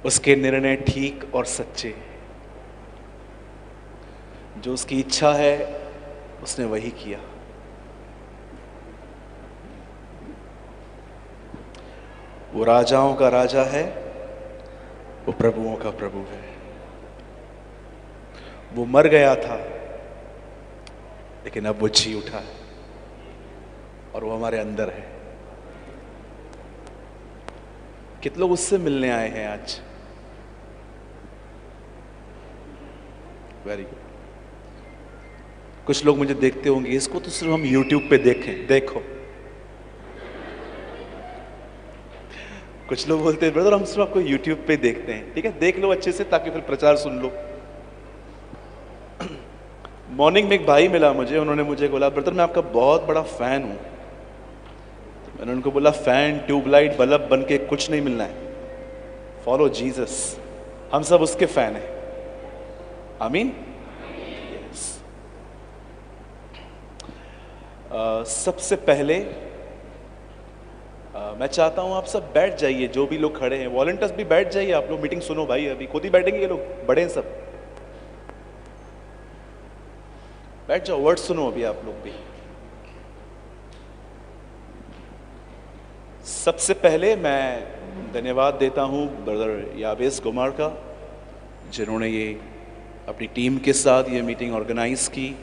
उसके निर्णय ठीक और सच्चे। जो उसकी इच्छा है उसने वही किया। वो राजाओं का राजा है, वो प्रभुओं का प्रभु है। वो मर गया था लेकिन अब वो जी उठा है और वो हमारे अंदर है। कितने लोग उससे मिलने आए हैं आज? Very good. कुछ लोग मुझे देखते होंगे, इसको तो सिर्फ हम YouTube पे देखें, देखो। कुछ लोग बोलते हैं ब्रदर हम सिर्फ आपको YouTube पे देखते हैं। ठीक है, देख लो अच्छे से ताकि फिर प्रचार सुन लो। मॉर्निंग में एक भाई मिला मुझे, उन्होंने मुझे बोला ब्रदर मैं आपका बहुत बड़ा फैन हूं। तो मैंने उनको बोला फैन ट्यूबलाइट बल्ब बन के कुछ नहीं मिलना है, फॉलो जीसस। हम सब उसके फैन हैं। आमीन। सबसे पहले मैं चाहता हूं आप सब बैठ जाइए, जो भी लोग खड़े हैं, वॉलंटियर्स भी बैठ जाइए। आप लोग मीटिंग सुनो भाई, अभी खुद ही बैठेंगे ये लोग, बड़े हैं सब। बैठ जाओ, वर्ड सुनो अभी आप लोग भी। सबसे पहले मैं धन्यवाद देता हूं ब्रदर यावेस गुमार का, जिन्होंने ये अपनी टीम के साथ ये मीटिंग ऑर्गेनाइज की।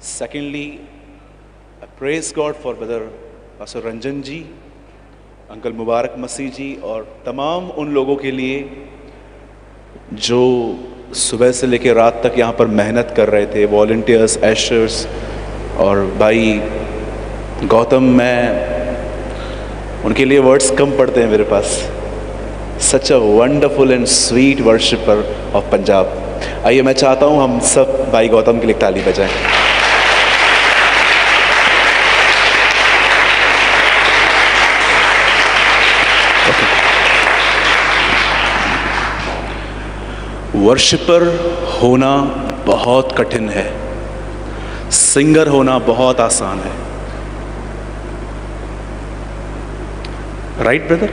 Secondly I praise God for brother pastor Ranjan ji, uncle Mubarak Masih ji और तमाम उन लोगों के लिए जो सुबह से लेकर रात तक यहाँ पर मेहनत कर रहे थे, वॉलंटियर्स, एशर्स और भाई गौतम। मैं उनके लिए वर्ड्स कम पड़ते हैं मेरे पास। Such a wonderful and sweet worshipper of Punjab. आइए मैं चाहता हूँ हम सब भाई गौतम के लिए ताली बजाएं। वर्शिपर होना बहुत कठिन है, सिंगर होना बहुत आसान है। Right brother?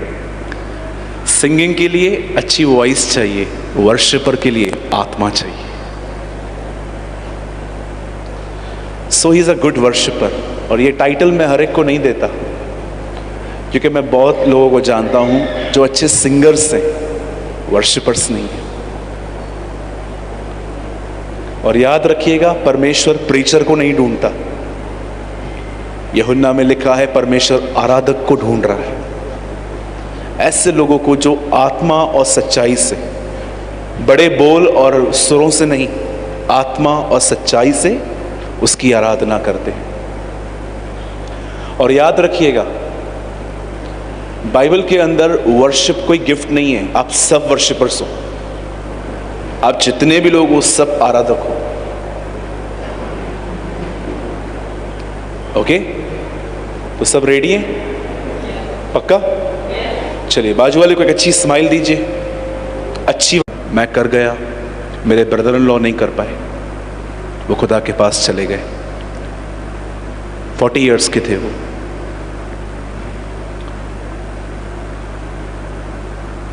सिंगिंग के लिए अच्छी वॉइस चाहिए, वर्शिपर के लिए आत्मा चाहिए। So he is a good worshipper. और ये टाइटल मैं हर एक को नहीं देता, क्योंकि मैं बहुत लोगों को जानता हूं जो अच्छे सिंगर्स हैं, वर्शिपर्स नहीं हैं। और याद रखिएगा, परमेश्वर प्रीचर को नहीं ढूंढता। यूहन्ना में लिखा है परमेश्वर आराधक को ढूंढ रहा है, ऐसे लोगों को जो आत्मा और सच्चाई से, बड़े बोल और सुरों से नहीं, आत्मा और सच्चाई से उसकी आराधना करते हैं। और याद रखिएगा, बाइबल के अंदर वर्शिप कोई गिफ्ट नहीं है। आप सब वर्शिपर्स हो, आप जितने भी लोग हो सब आराधक हो। ओके, तो सब रेडी हैं? पक्का? चलिए बाजू वाले को एक अच्छी स्माइल दीजिए। अच्छी। मैं कर गया, मेरे ब्रदर इन लॉ नहीं कर पाए, वो खुदा के पास चले गए। 40 इयर्स के थे वो।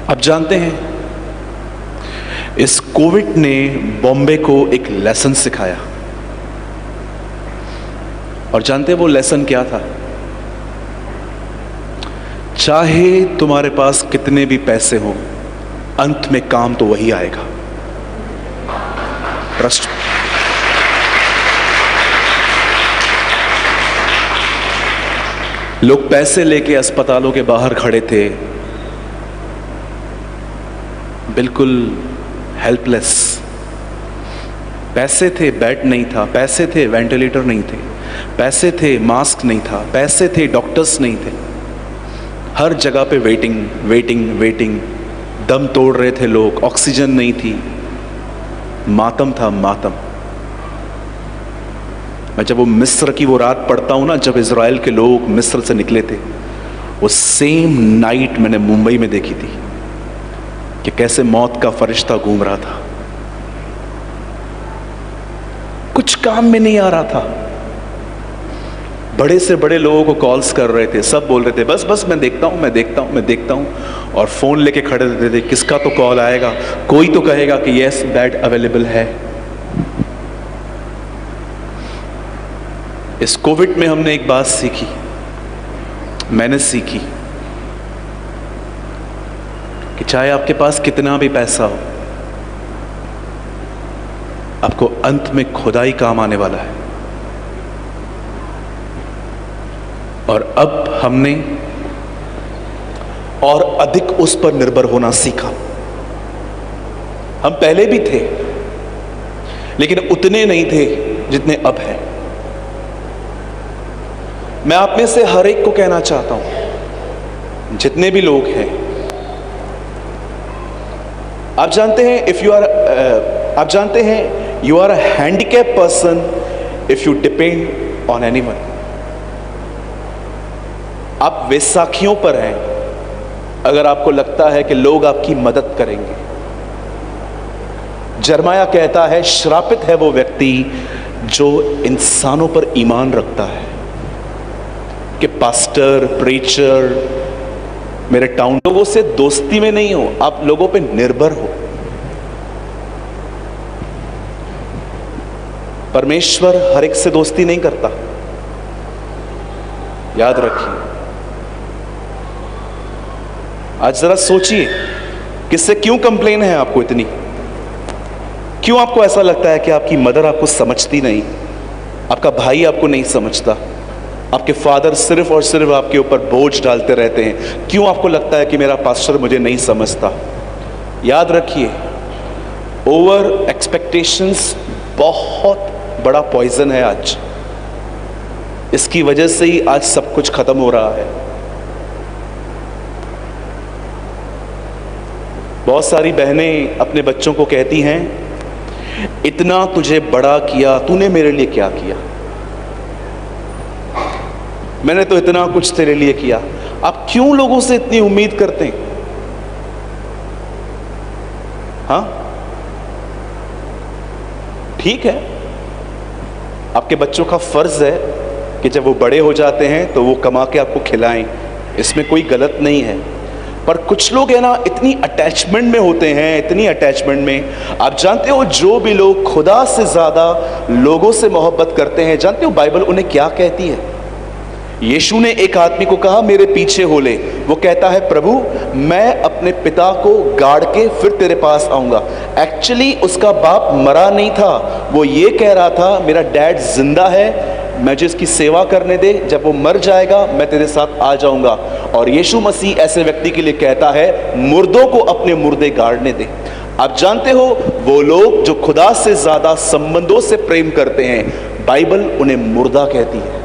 अब जानते हैं, इस कोविड ने बॉम्बे को एक लेसन सिखाया। और जानते हैं वो लेसन क्या था? चाहे तुम्हारे पास कितने भी पैसे हों, अंत में काम तो वही आएगा। ट्रस्ट। लोग पैसे लेके अस्पतालों के बाहर खड़े थे, बिल्कुल हेल्पलेस। पैसे थे, बेड नहीं था। पैसे थे, वेंटिलेटर नहीं थे। पैसे थे, मास्क नहीं था। पैसे थे, डॉक्टर्स नहीं थे। हर जगह पे वेटिंग वेटिंग वेटिंग। दम तोड़ रहे थे लोग, ऑक्सीजन नहीं थी। मातम था, मातम। मैं जब वो मिस्र की वो रात पढ़ता हूं ना, जब इजराइल के लोग मिस्र से निकले थे, वो सेम नाइट मैंने मुंबई में देखी थी कि कैसे मौत का फरिश्ता घूम रहा था। कुछ काम में नहीं आ रहा था। बड़े से बड़े लोगों को कॉल्स कर रहे थे, सब बोल रहे थे बस बस मैं देखता हूँ, मैं देखता हूँ, मैं देखता हूँ, और फ़ोन लेके खड़े रहते थे, किसका तो कॉल आएगा, कोई तो कहेगा कि यस बेड अवेलेबल है। इस कोविड में हमने एक बात सीखी, मैंने सीखी कि चाहे आपके पास कितना भी पैसा हो, आपको अंत में खुदा ही काम आने वाला है। और अब हमने और अधिक उस पर निर्भर होना सीखा। हम पहले भी थे, लेकिन उतने नहीं थे जितने अब हैं। मैं आप में से हर एक को कहना चाहता हूं, जितने भी लोग हैं, आप जानते हैं आप जानते हैं you are a handicap person if you depend on anyone. आप वैसाखियों पर हैं अगर आपको लगता है कि लोग आपकी मदद करेंगे। जरमाया कहता है, श्रापित है वो व्यक्ति जो इंसानों पर ईमान रखता है, कि पास्टर, प्रीचर, मेरे टाउन लोगों से दोस्ती में नहीं हो, आप लोगों पे निर्भर हो। परमेश्वर हर एक से दोस्ती नहीं करता, याद रखिए। आज जरा सोचिए, किससे क्यों कंप्लेन है आपको इतनी? क्यों आपको ऐसा लगता है कि आपकी मदर आपको समझती नहीं, आपका भाई आपको नहीं समझता, आपके फादर सिर्फ और सिर्फ आपके ऊपर बोझ डालते रहते हैं? क्यों आपको लगता है कि मेरा पास्टर मुझे नहीं समझता? याद रखिए, ओवर एक्सपेक्टेशंस बहुत बड़ा पॉइजन है आज। इसकी वजह से ही आज सब कुछ खत्म हो रहा है। बहुत सारी बहनें अपने बच्चों को कहती हैं, इतना तुझे बड़ा किया, तूने मेरे लिए क्या किया? मैंने तो इतना कुछ तेरे लिए किया। आप क्यों लोगों से इतनी उम्मीद करते हैं? हाँ, ठीक है, आपके बच्चों का फर्ज है कि जब वो बड़े हो जाते हैं तो वो कमा के आपको खिलाएं, इसमें कोई गलत नहीं है। पर कुछ लोग है ना, इतनी अटैचमेंट में होते हैं, इतनी अटैचमेंट में। आप जानते हो, जो भी लोग खुदा से ज्यादा लोगों से मोहब्बत करते हैं, जानते हो बाइबल उन्हें क्या कहती है? यीशु ने एक आदमी को कहा, मेरे पीछे हो ले। वो कहता है, प्रभु मैं अपने पिता को गाड़ के फिर तेरे पास आऊंगा। एक्चुअली उसका बाप मरा नहीं था, वो ये कह रहा था, मेरा डैड जिंदा है, मुझे इसकी सेवा करने दे, जब वो मर जाएगा मैं तेरे साथ आ जाऊंगा। और यीशु मसीह ऐसे व्यक्ति के लिए कहता है, मुर्दों को अपने मुर्दे गाड़ने दे। आप जानते हो, वो लोग जो खुदा से ज्यादा संबंधों से प्रेम करते हैं, बाइबल उन्हें मुर्दा कहती है,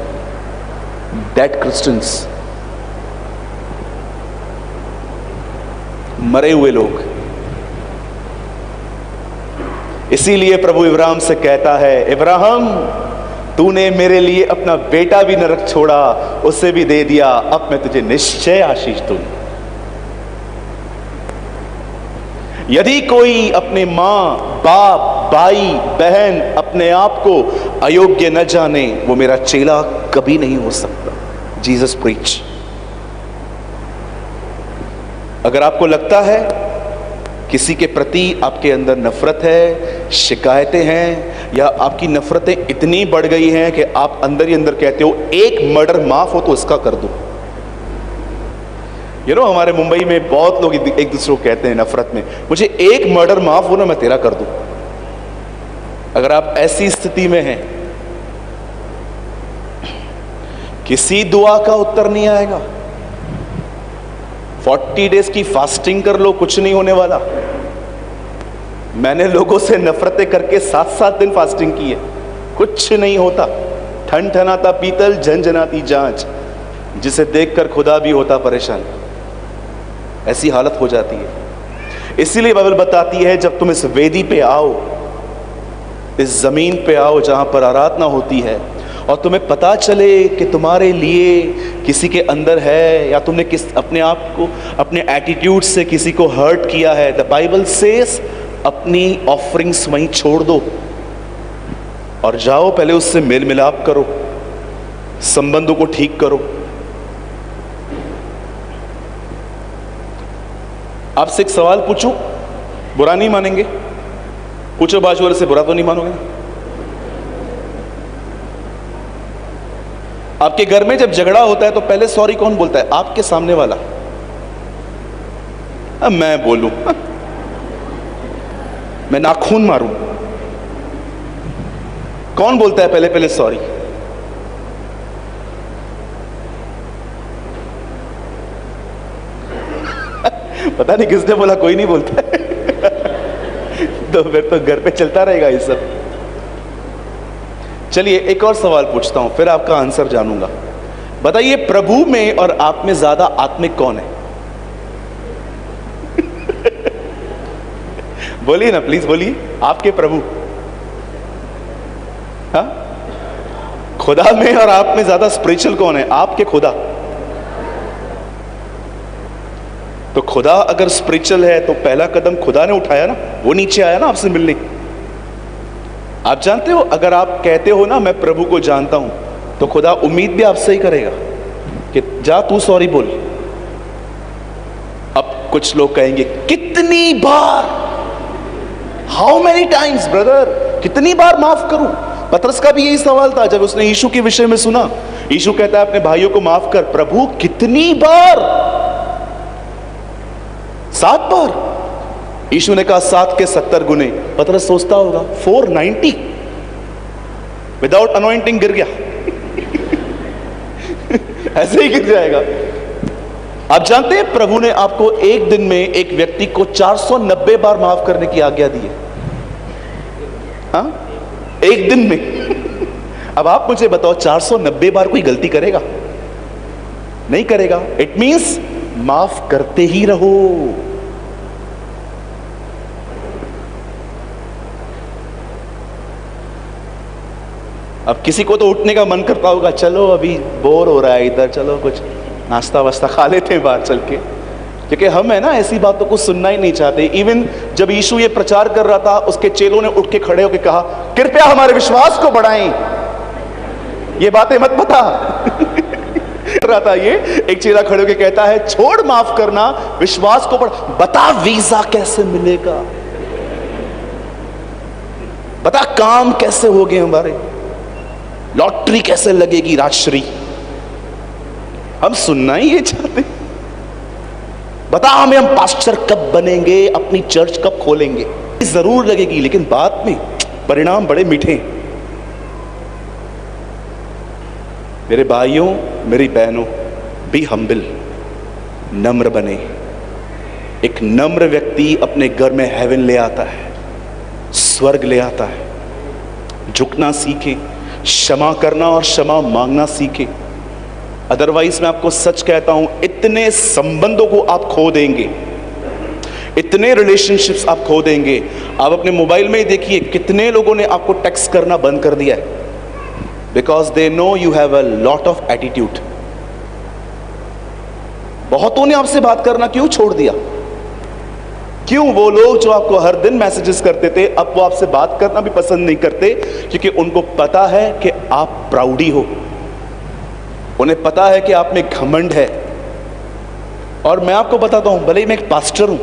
डेड क्रिश्चियंस, मरे हुए लोग। इसीलिए प्रभु इब्राहिम से कहता है, इब्राहिम तूने मेरे लिए अपना बेटा भी न रख छोड़ा, उसे भी दे दिया, अब मैं तुझे निश्चय आशीष दूंगा। यदि कोई अपने मां, बाप, भाई, बहन, अपने आप को अयोग्य न जाने, वो मेरा चेला कभी नहीं हो सकता। Jesus preach. अगर आपको लगता है किसी के प्रति आपके अंदर नफरत है, शिकायतें हैं, या आपकी नफरतें इतनी बढ़ गई हैं कि आप अंदर ही अंदर कहते हो, एक मर्डर माफ हो तो उसका कर दो। हमारे मुंबई में बहुत लोग एक दूसरे को कहते हैं नफरत में, मुझे एक मर्डर माफ हो ना, मैं तेरा कर दूं। अगर आप ऐसी स्थिति में हैं, किसी दुआ का उत्तर नहीं आएगा। 40 डेज की फास्टिंग कर लो, कुछ नहीं होने वाला। मैंने लोगों से नफरतें करके 7-7 दिन फास्टिंग की है, कुछ नहीं होता। ठन ठनाता पीतल, झंझनाती जांच, जिसे देखकर खुदा भी होता परेशान। ऐसी हालत हो जाती है। इसीलिए बाइबल बताती है, जब तुम इस वेदी पे आओ, इस जमीन पे आओ जहां पर आराधना होती है, और तुम्हें पता चले कि तुम्हारे लिए किसी के अंदर है, या तुमने अपने आप को, अपने एटीट्यूड से किसी को हर्ट किया है, द बाइबल सेज अपनी ऑफरिंग्स वहीं छोड़ दो और जाओ, पहले उससे मेल मिलाप करो। संबंधों को ठीक करो। आपसे एक सवाल पूछूं, बुरा नहीं मानेंगे? पूछो, बाजू वाले से बुरा तो नहीं मानोगे? आपके घर में जब झगड़ा होता है तो पहले सॉरी कौन बोलता है? आपके सामने वाला? अब मैं बोलूं, मैं नाखून मारूं, कौन बोलता है पहले पहले सॉरी? पता नहीं किसने बोला, कोई नहीं बोलता है। तो फिर तो घर पे चलता रहेगा ये सब। चलिए एक और सवाल पूछता हूं, फिर आपका आंसर जानूंगा। बताइए, प्रभु में और आप में ज्यादा आत्मिक कौन है? बोलिए ना, प्लीज बोलिए। आपके प्रभु, हाँ? खुदा में और आप में ज्यादा स्पिरिचुअल कौन है? आपके खुदा। तो खुदा अगर स्पिरिचुअल है तो पहला कदम खुदा ने उठाया ना, वो नीचे आया ना आपसे मिलने। आप जानते हो, अगर आप कहते हो ना मैं प्रभु को जानता हूं, तो खुदा उम्मीद भी आपसे ही करेगा कि जा तू सॉरी बोल। अब कुछ लोग कहेंगे कितनी बार, हाउ मेनी टाइम्स ब्रदर, कितनी बार माफ करूं? पतरस का भी यही सवाल था जब उसने यीशु के विषय में सुना। यीशु कहता है अपने भाइयों को माफ कर। प्रभु कितनी बार? 7 बार। यीशु ने कहा 7 के 70 गुने। पतरस सोचता होगा 490 विदाउट अनॉइंटिंग गिर गया। ऐसे ही गिर जाएगा। आप जानते हैं प्रभु ने आपको एक दिन में एक व्यक्ति को 490 बार माफ करने की आज्ञा दी है। हाँ, एक दिन में। अब आप मुझे बताओ, 490 बार कोई गलती करेगा? नहीं करेगा। इट मींस माफ करते ही रहो। अब किसी को तो उठने का मन करता होगा, चलो अभी बोर हो रहा है इधर, चलो कुछ नाश्ता वास्ता खा लेते हैं बाहर चल के। क्योंकि हम है ना ऐसी बातों को सुनना ही नहीं चाहते। इवन जब यीशु ये प्रचार कर रहा था, उसके चेलों ने उठ के खड़े होकर कहा कृपया हमारे विश्वास को बढ़ाएं, ये बातें मत बता। रहा था ये, एक चेला खड़े होकर कहता है छोड़ माफ करना, विश्वास को बता वीजा कैसे मिलेगा, बता काम कैसे होगे हमारे, लॉटरी कैसे लगेगी राजश्री। हम सुनना ही ये चाहते, बता हमें हम पास्टर कब बनेंगे, अपनी चर्च कब खोलेंगे। जरूर लगेगी, लेकिन बाद में परिणाम बड़े मीठे हैं। मेरे भाइयों, मेरी बहनों, बी हम्बल, नम्र बने। एक नम्र व्यक्ति अपने घर में हेवन ले आता है, स्वर्ग ले आता है। झुकना सीखे, क्षमा करना और क्षमा मांगना सीखे। अदरवाइज मैं आपको सच कहता हूं, इतने संबंधों को आप खो देंगे, इतने रिलेशनशिप्स आप खो देंगे। आप अपने मोबाइल में ही देखिए, कितने लोगों ने आपको टेक्स्ट करना बंद कर दिया है, because they know you have a lot of attitude. बहुतों ने आपसे बात करना क्यों छोड़ दिया? क्यों? वो लोग जो आपको हर दिन मैसेजेस करते थे, अब वो आपसे बात करना भी पसंद नहीं करते, क्योंकि उनको पता है कि आप प्राउडी हो, उन्हें पता है कि आप में घमंड है। और मैं आपको बताता हूं, भले ही मैं एक पास्टर हूं,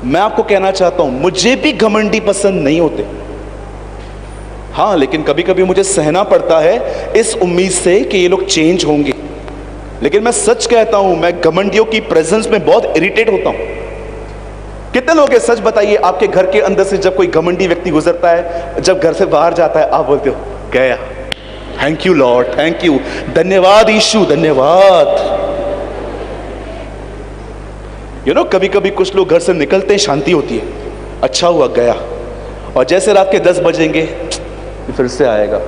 मैं आपको कहना चाहता हूं, मुझे भी घमंडी पसंद नहीं होते। हाँ, लेकिन कभी कभी मुझे सहना पड़ता है इस उम्मीद से कि ये लोग चेंज होंगे। लेकिन मैं सच कहता हूं, मैं घमंडियों की प्रेजेंस में बहुत इरिटेट होता हूं। कितने लोग हैं, सच बताइए, आपके घर के अंदर से जब कोई घमंडी व्यक्ति गुजरता है, जब घर से बाहर जाता है, आप बोलते हो गया, thank you Lord, thank you, धन्यवाद यीशु, धन्यवाद। यू नो, कभी कभी कुछ लोग घर से निकलते हैं, शांति होती है, अच्छा हुआ गया, और जैसे रात के 10 बजेंगे फिर से आएगा।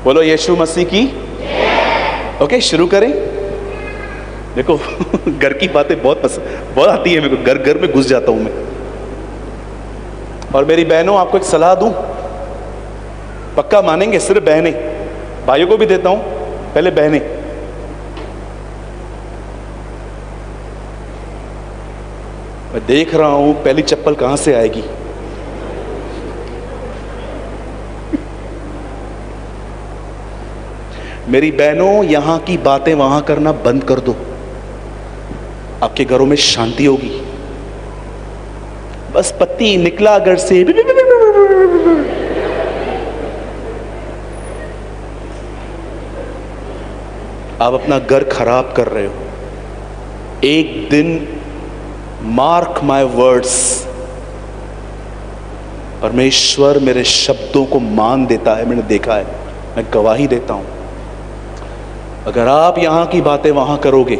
बोलो यीशु मसीह की। ओके, शुरू करें। देखो घर की बातें बहुत आती है मेरे को, घर घर में घुस जाता हूं मैं। और मेरी बहनों, आपको एक सलाह दूं, पक्का मानेंगे, सिर्फ बहनें, भाइयों को भी देता हूं, पहले बहनें। मैं देख रहा हूं पहली चप्पल कहां से आएगी। मेरी बहनों, यहां की बातें वहां करना बंद कर दो, आपके घरों में शांति होगी। बस पति निकला घर से, आप अपना घर खराब कर रहे हो। एक दिन, मार्क माय वर्ड्स, परमेश्वर मेरे शब्दों को मान देता है। मैंने देखा है, मैं गवाही देता हूं। अगर आप यहां की बातें वहां करोगे,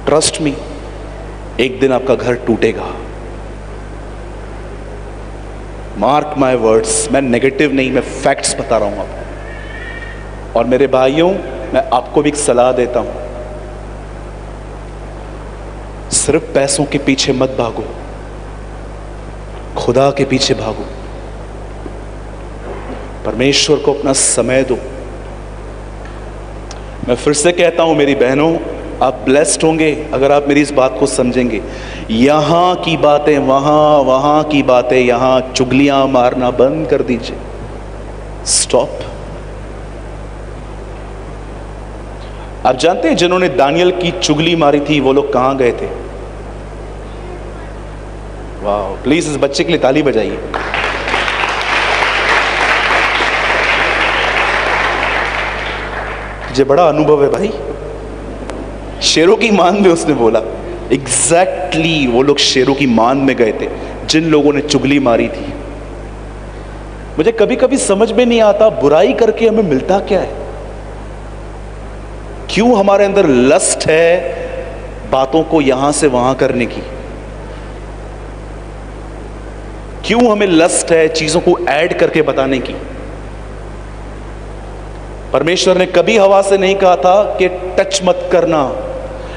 ट्रस्ट मी, एक दिन आपका घर टूटेगा। Mark my words. मैं नेगेटिव नहीं, मैं फैक्ट्स बता रहा हूं आपको। और मेरे भाइयों, मैं आपको भी एक सलाह देता हूं, सिर्फ पैसों के पीछे मत भागो, खुदा के पीछे भागो। परमेश्वर को अपना समय दो। मैं फिर से कहता हूं मेरी बहनों, आप ब्लेस्ड होंगे अगर आप मेरी इस बात को समझेंगे। यहां की बातें वहां, वहां की बातें यहां, चुगलियां मारना बंद कर दीजिए। स्टॉप। आप जानते हैं जिन्होंने दानियल की चुगली मारी थी वो लोग कहां गए थे? वाह, प्लीज इस बच्चे के लिए ताली बजाइए। मुझे बड़ा अनुभव है भाई। शेरों की मान में उसने बोला, एग्जैक्टली वो लोग शेरों की मान में गए थे जिन लोगों ने चुगली मारी थी। मुझे कभी कभी समझ में नहीं आता, बुराई करके हमें मिलता क्या है? क्यों हमारे अंदर लस्ट है बातों को यहां से वहां करने की? क्यों हमें लस्ट है चीजों को ऐड करके बताने की? परमेश्वर ने कभी हवा से नहीं कहा था कि टच मत करना,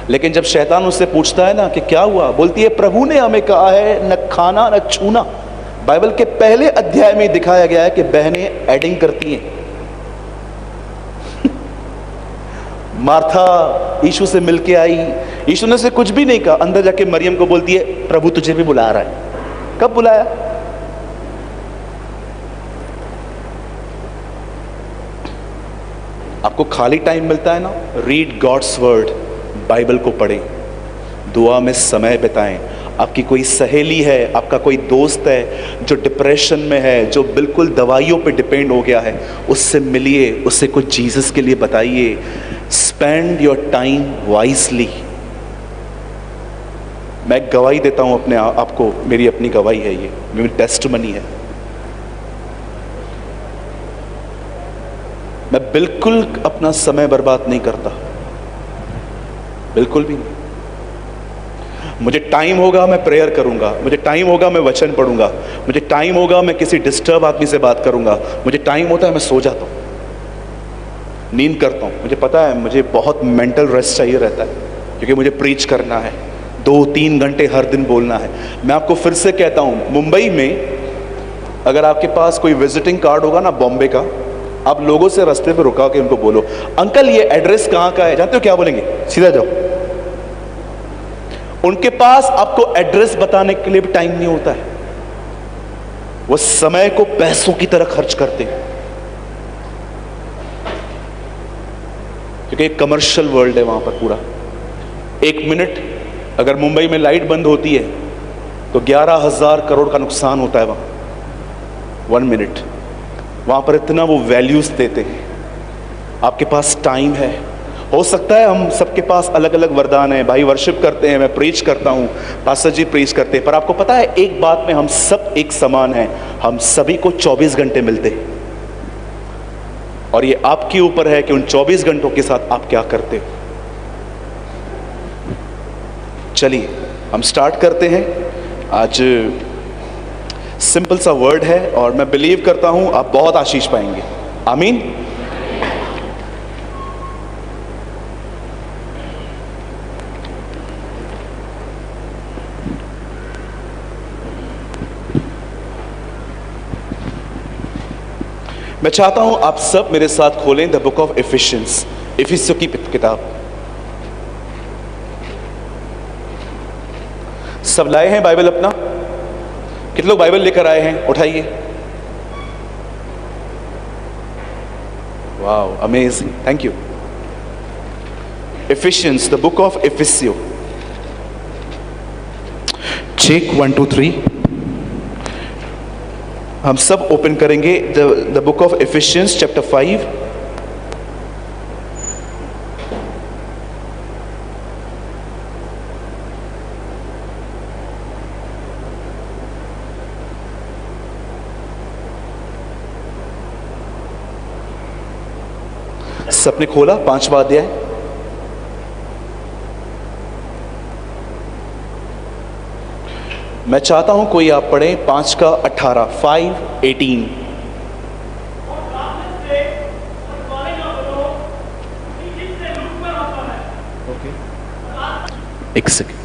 लेकिन जब शैतान उससे पूछता है ना कि क्या हुआ, बोलती है प्रभु ने हमें कहा है न खाना न छूना। बाइबल के पहले अध्याय में दिखाया गया है कि बहनें एडिंग करती हैं। मार्था यीशु से मिलके आई, यीशु ने से कुछ भी नहीं कहा, अंदर जाके मरियम को बोलती है प्रभु तुझे भी बुला रहा है। कब बुलाया? आपको खाली टाइम मिलता है ना, रीड गॉड्स वर्ड, बाइबल को पढ़ें, दुआ में समय बिताएं। आपकी कोई सहेली है, आपका कोई दोस्त है जो डिप्रेशन में है, जो बिल्कुल दवाइयों पे डिपेंड हो गया है, उससे मिलिए, उससे कुछ जीसस के लिए बताइए। Spend your time wisely. मैं गवाही देता हूं अपने आपको, मेरी अपनी गवाही है, ये मेरी टेस्टमनी है। मैं बिल्कुल अपना समय बर्बाद नहीं करता, बिल्कुल भी नहीं। मुझे टाइम होगा मैं प्रेयर करूंगा, मुझे टाइम होगा मैं वचन पढ़ूंगा, मुझे टाइम होगा मैं किसी डिस्टर्ब आदमी से बात करूंगा, मुझे टाइम होता है मैं सो जाता हूं, नींद करता हूं। मुझे पता है मुझे बहुत मेंटल रेस्ट चाहिए रहता है, क्योंकि मुझे प्रीच करना है, 2-3 घंटे हर दिन बोलना है। मैं आपको फिर से कहता हूं, मुंबई में अगर आपके पास कोई विजिटिंग कार्ड होगा ना बॉम्बे का, आप लोगों से रास्ते पे रुका के उनको बोलो अंकल ये एड्रेस कहां का है, जानते हो क्या बोलेंगे? सीधा जाओ। उनके पास आपको एड्रेस बताने के लिए भी टाइम नहीं होता है, वो समय को पैसों की तरह खर्च करते हैं, क्योंकि एक कमर्शियल वर्ल्ड है वहां पर पूरा। 1 मिनट अगर मुंबई में लाइट बंद होती है तो 11,000 करोड़ का नुकसान होता है वहां। 1 मिनट वहां पर इतना वो वैल्यूज देते हैं। आपके पास टाइम है, हो सकता है हम सबके पास अलग अलग वरदान है, भाई वर्शिप करते हैं, मैं प्रीच करता हूं, पास्टर जी प्रीच करते हैं, पर आपको पता है एक बात में हम सब एक समान हैं, हम सभी को 24 घंटे मिलते हैं, और ये आपके ऊपर है कि उन 24 घंटों के साथ आप क्या करते हो। चलिए हम स्टार्ट करते हैं। आज सिंपल सा वर्ड है और मैं बिलीव करता हूं आप बहुत आशीष पाएंगे। आमीन। मैं चाहता हूं आप सब मेरे साथ खोलें द बुक ऑफ इफिशियंस, इफिसियों की किताब। सब लाए हैं बाइबल अपना? कितने लोग बाइबल लेकर आए हैं? उठाइए। Wow, amazing. Thank you. Ephesians, the book of Ephesio. Check 1 2 3. हम सब ओपन करेंगे the book of Ephesians chapter 5. सबने खोला 5वां अध्याय। मैं चाहता हूं कोई आप पढ़ें 5 का 18, 5:18। एक सेकेंड।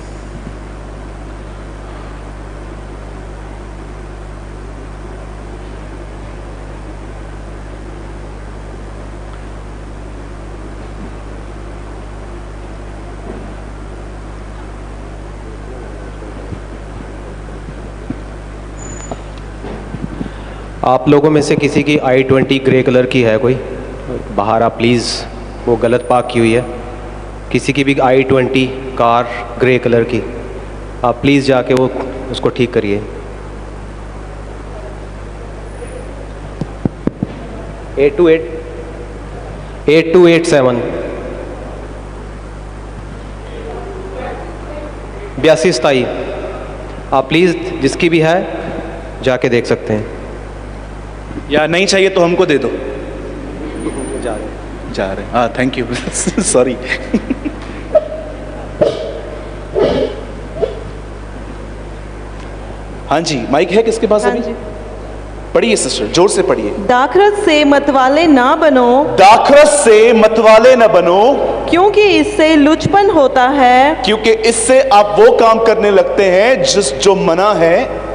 आप लोगों में से किसी की i20 ग्रे कलर की है कोई बाहर? आप प्लीज़, वो गलत पार्क की हुई है। किसी की भी i20 कार ग्रे कलर की, आप प्लीज़ जाके वो उसको ठीक करिए। 8287 8227। आप प्लीज़ जिसकी भी है जाके देख सकते हैं। या नहीं चाहिए तो हमको दे दो। जा रहे हाँ, थैंक यू। सॉरी। हाँ जी, माइक है किसके पास? अभी पढ़िए सिस्टर, जोर से पढ़िए। दाखरस से मतवाले ना बनो, दाखरस से मतवाले न बनो, क्योंकि इससे लुचपन होता है, क्योंकि इससे आप वो काम करने लगते हैं जो मना है।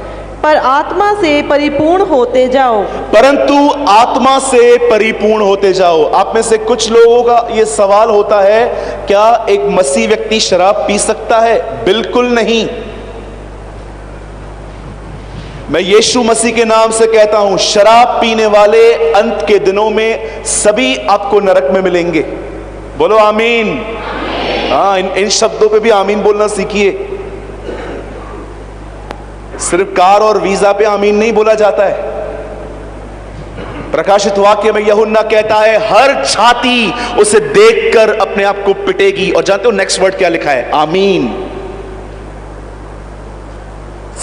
पर आत्मा से परिपूर्ण होते जाओ। परंतु आत्मा से परिपूर्ण होते जाओ। आप में से कुछ लोगों का यह सवाल होता है, क्या एक मसीह व्यक्ति शराब पी सकता है? बिल्कुल नहीं। मैं यीशु मसीह के नाम से कहता हूं, शराब पीने वाले अंत के दिनों में सभी आपको नरक में मिलेंगे। बोलो आमीन। हाँ, इन शब्दों पे भी आमीन बोलना सीखिए। सिर्फ कार और वीजा पे आमीन नहीं बोला जाता है। प्रकाशित वाक्य में यूहन्ना कहता है, हर छाती उसे देखकर अपने आप को पिटेगी। और जानते हो नेक्स्ट वर्ड क्या लिखा है? आमीन।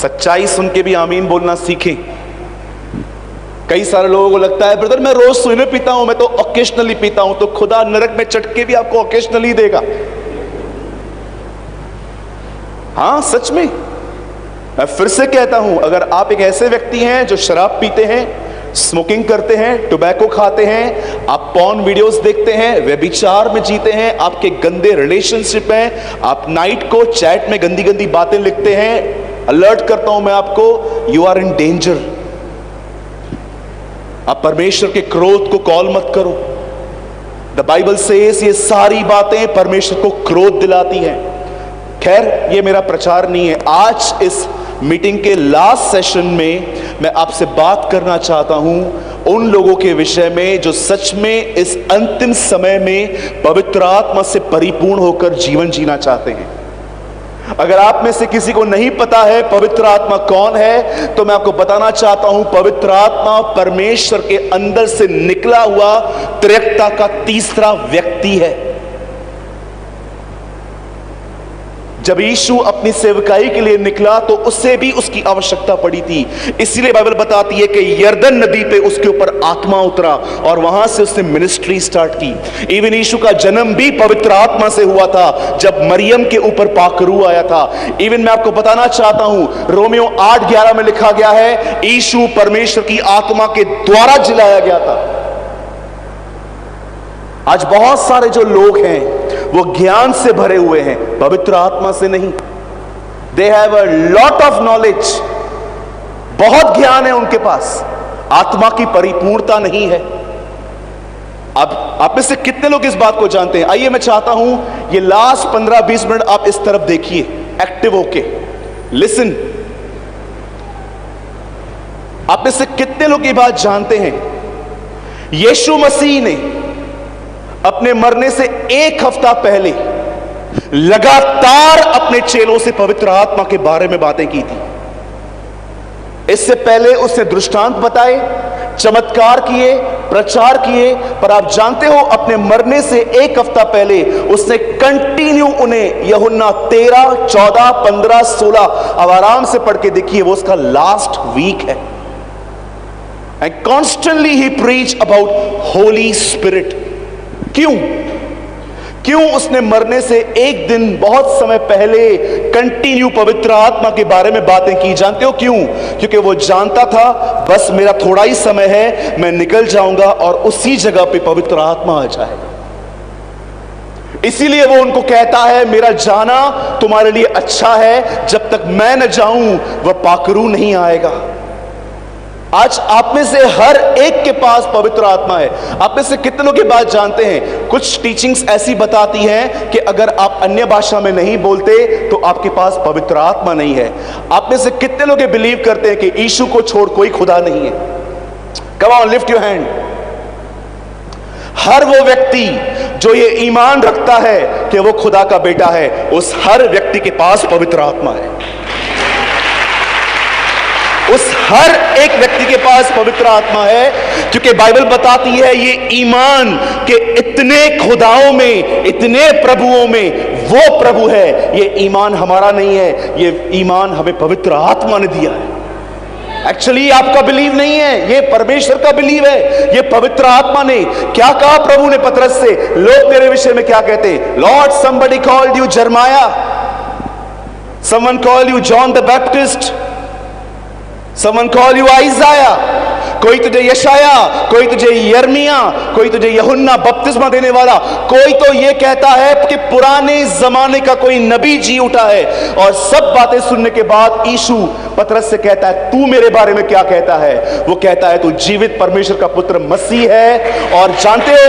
सच्चाई सुन के भी आमीन बोलना सीखें। कई सारे लोगों को लगता है, ब्रदर मैं रोज सुने पीता हूं, मैं तो ओकेशनली पीता हूं। तो खुदा नरक में चटके भी आपको ओकेशनली देगा। हां, सच में। मैं फिर से कहता हूं, अगर आप एक ऐसे व्यक्ति हैं जो शराब पीते हैं, स्मोकिंग करते हैं, टोबैको खाते हैं, आप पॉर्न वीडियोस देखते हैं, व्यभिचार में जीते हैं, आपके गंदे रिलेशनशिप हैं, आप नाइट को चैट में गंदी गंदी बातें लिखते हैं, अलर्ट करता हूं मैं आपको, यू आर इन डेंजर। आप परमेश्वर के क्रोध को कॉल मत करो। द बाइबल सेज ये सारी बातें परमेश्वर को क्रोध दिलाती हैं। खैर, ये मेरा प्रचार नहीं है। आज इस मीटिंग के लास्ट सेशन में मैं आपसे बात करना चाहता हूं उन लोगों के विषय में जो सच में इस अंतिम समय में पवित्र आत्मा से परिपूर्ण होकर जीवन जीना चाहते हैं। अगर आप में से किसी को नहीं पता है पवित्र आत्मा कौन है, तो मैं आपको बताना चाहता हूं, पवित्र आत्मा परमेश्वर के अंदर से निकला हुआ त्रिएकता का तीसरा व्यक्ति है। जब यीशु अपनी सेवकाई के लिए निकला तो उससे भी उसकी आवश्यकता पड़ी थी। इसीलिए बाइबल बताती है कि यरदन नदी पे उसके ऊपर आत्मा उतरा और वहां से उसने मिनिस्ट्री स्टार्ट की। इवन यीशु का जन्म भी पवित्र आत्मा से हुआ था, जब मरियम के ऊपर पाकरू आया था। इवन मैं आपको बताना चाहता हूं, रोमियो 8:11 में लिखा गया है, यीशु परमेश्वर की आत्मा के द्वारा जिलाया गया था। आज बहुत सारे जो लोग हैं वो ज्ञान से भरे हुए हैं, पवित्र आत्मा से नहीं। They have a lot of knowledge, बहुत ज्ञान है उनके पास, आत्मा की परिपूर्णता नहीं है। अब आप में से कितने लोग इस बात को जानते हैं? आइए, मैं चाहता हूं ये लास्ट 15-20 मिनट आप इस तरफ देखिए, एक्टिव होके लिसन। आप में से कितने लोग ये बात जानते हैं? यीशु मसीह ने अपने मरने से 1 हफ्ता पहले लगातार अपने चेलों से पवित्र आत्मा के बारे में बातें की थी। इससे पहले उसने दृष्टांत बताए, चमत्कार किए, प्रचार किए, पर आप जानते हो अपने मरने से 1 हफ्ता पहले उसने कंटिन्यू उन्हें यूहन्ना 13, 14, 15, 16 अब आराम से पढ़ के देखिए, वो उसका लास्ट वीक है। And constantly he preach about Holi spirit. क्यों उसने मरने से 1 दिन बहुत समय पहले कंटिन्यू पवित्र आत्मा के बारे में बातें की? जानते हो क्यों? क्योंकि वो जानता था बस मेरा थोड़ा ही समय है, मैं निकल जाऊंगा और उसी जगह पे पवित्र आत्मा आ जाएगा। इसीलिए वो उनको कहता है मेरा जाना तुम्हारे लिए अच्छा है, जब तक मैं न जाऊं वह पाकरू नहीं आएगा। आज आप में से हर एक के पास पवित्र आत्मा है। आप में से कितने लोग ये बात जानते हैं? कुछ टीचिंग्स ऐसी बताती हैं कि अगर आप अन्य भाषा में नहीं बोलते तो आपके पास पवित्र आत्मा नहीं है। आप में से कितने लोग ये बिलीव करते हैं कि यीशु को छोड़ कोई खुदा नहीं है? Come on, lift your hand. हर वो व्यक्ति जो ये ईमान रखता है कि वो खुदा का बेटा है, उस हर व्यक्ति के पास पवित्र आत्मा है। उस हर एक व्यक्ति के पास पवित्र आत्मा है, क्योंकि बाइबल बताती है ये ईमान के इतने खुदाओं में, इतने प्रभुओं में वो प्रभु है। ये ईमान हमारा नहीं है, ये ईमान हमें पवित्र आत्मा ने दिया है। एक्चुअली आपका बिलीव नहीं है, ये परमेश्वर का बिलीव है। ये पवित्र आत्मा ने क्या कहा प्रभु ने पतरस से? लोग तेरे विषय में क्या कहते हैं? Lord, somebody called you Jeremiah, someone called you John the Baptist, someone call you Isaiah, कोई तुझे यशाया, कोई तुझे यर्मिया, कोई तुझे यूहन्ना बपतिस्मा देने वाला, कोई तो ये कहता है कि पुराने जमाने का कोई नबी जी उठा है। और सब बातें सुनने के बाद यीशु पतरस से कहता है तू मेरे बारे में क्या कहता है? वो कहता है तू जीवित परमेश्वर का पुत्र मसीह है। और जानते हो,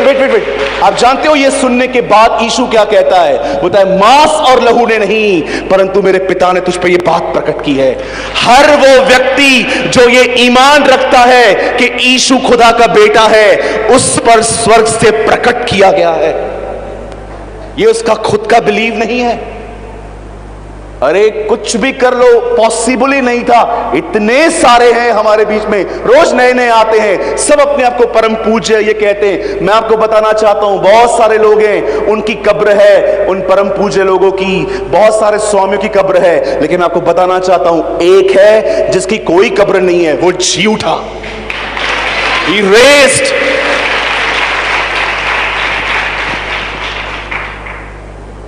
वेट, आप जानते हो ये सुनने के बाद यीशु क्या कहता है? बोलता है मांस और लहू ने नहीं, परंतु मेरे पिता ने तुझ पर यह बात प्रकट की है। हर वो व्यक्ति जो ये ईमान रखता है कि यीशु खुदा का बेटा है, उस पर स्वर्ग से प्रकट किया गया है। ये उसका खुद का बिलीव नहीं है। अरे कुछ भी कर लो, पॉसिबल ही नहीं था। इतने सारे हैं हमारे बीच में, रोज नए नए आते हैं, सब अपने आप को परम पूज्य ये कहते हैं। मैं आपको बताना चाहता हूं बहुत सारे लोग हैं उनकी कब्र है, उन परम पूज्य लोगों की, बहुत सारे स्वामियों की कब्र है, लेकिन मैं आपको बताना चाहता हूं एक है जिसकी कोई कब्र नहीं है, वो जी उठा। He raised।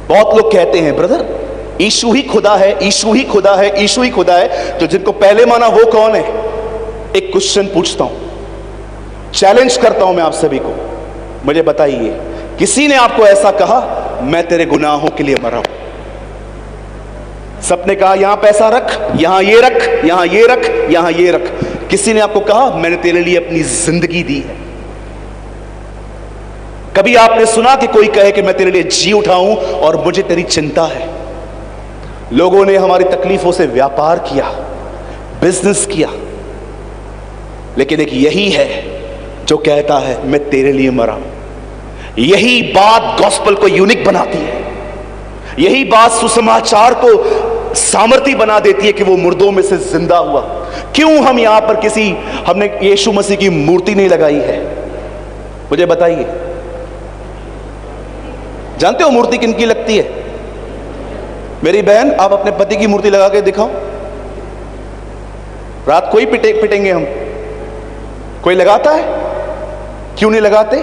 बहुत लोग कहते हैं ब्रदर यीशु ही खुदा है, यीशु ही खुदा है, यीशु ही खुदा है। तो जिनको पहले माना वो कौन है? एक क्वेश्चन पूछता हूं, चैलेंज करता हूं मैं आप सभी को, मुझे बताइए किसी ने आपको ऐसा कहा मैं तेरे गुनाहों के लिए मरा हूं? सबने कहा यहां पैसा रख, यहां ये रख, यहां ये रख, यहां ये रख। किसी ने आपको कहा मैंने तेरे लिए अपनी जिंदगी दी है? कभी आपने सुना कि कोई कहे कि मैं तेरे लिए जी उठाऊं और मुझे तेरी चिंता है? लोगों ने हमारी तकलीफों से व्यापार किया, बिजनेस किया, लेकिन एक यही है जो कहता है मैं तेरे लिए मरा। यही बात गॉस्पेल को यूनिक बनाती है। यही बात सुसमाचार को सामर्थी बना देती है कि वो मुर्दों में से जिंदा हुआ। क्यों हम यहां पर हमने यीशु मसीह की मूर्ति नहीं लगाई है? मुझे बताइए, जानते हो मूर्ति किनकी लगती है? मेरी बहन, आप अपने पति की मूर्ति लगा के दिखाओ। रात को ही पिटेंगे हम। कोई लगाता है? क्यों नहीं लगाते?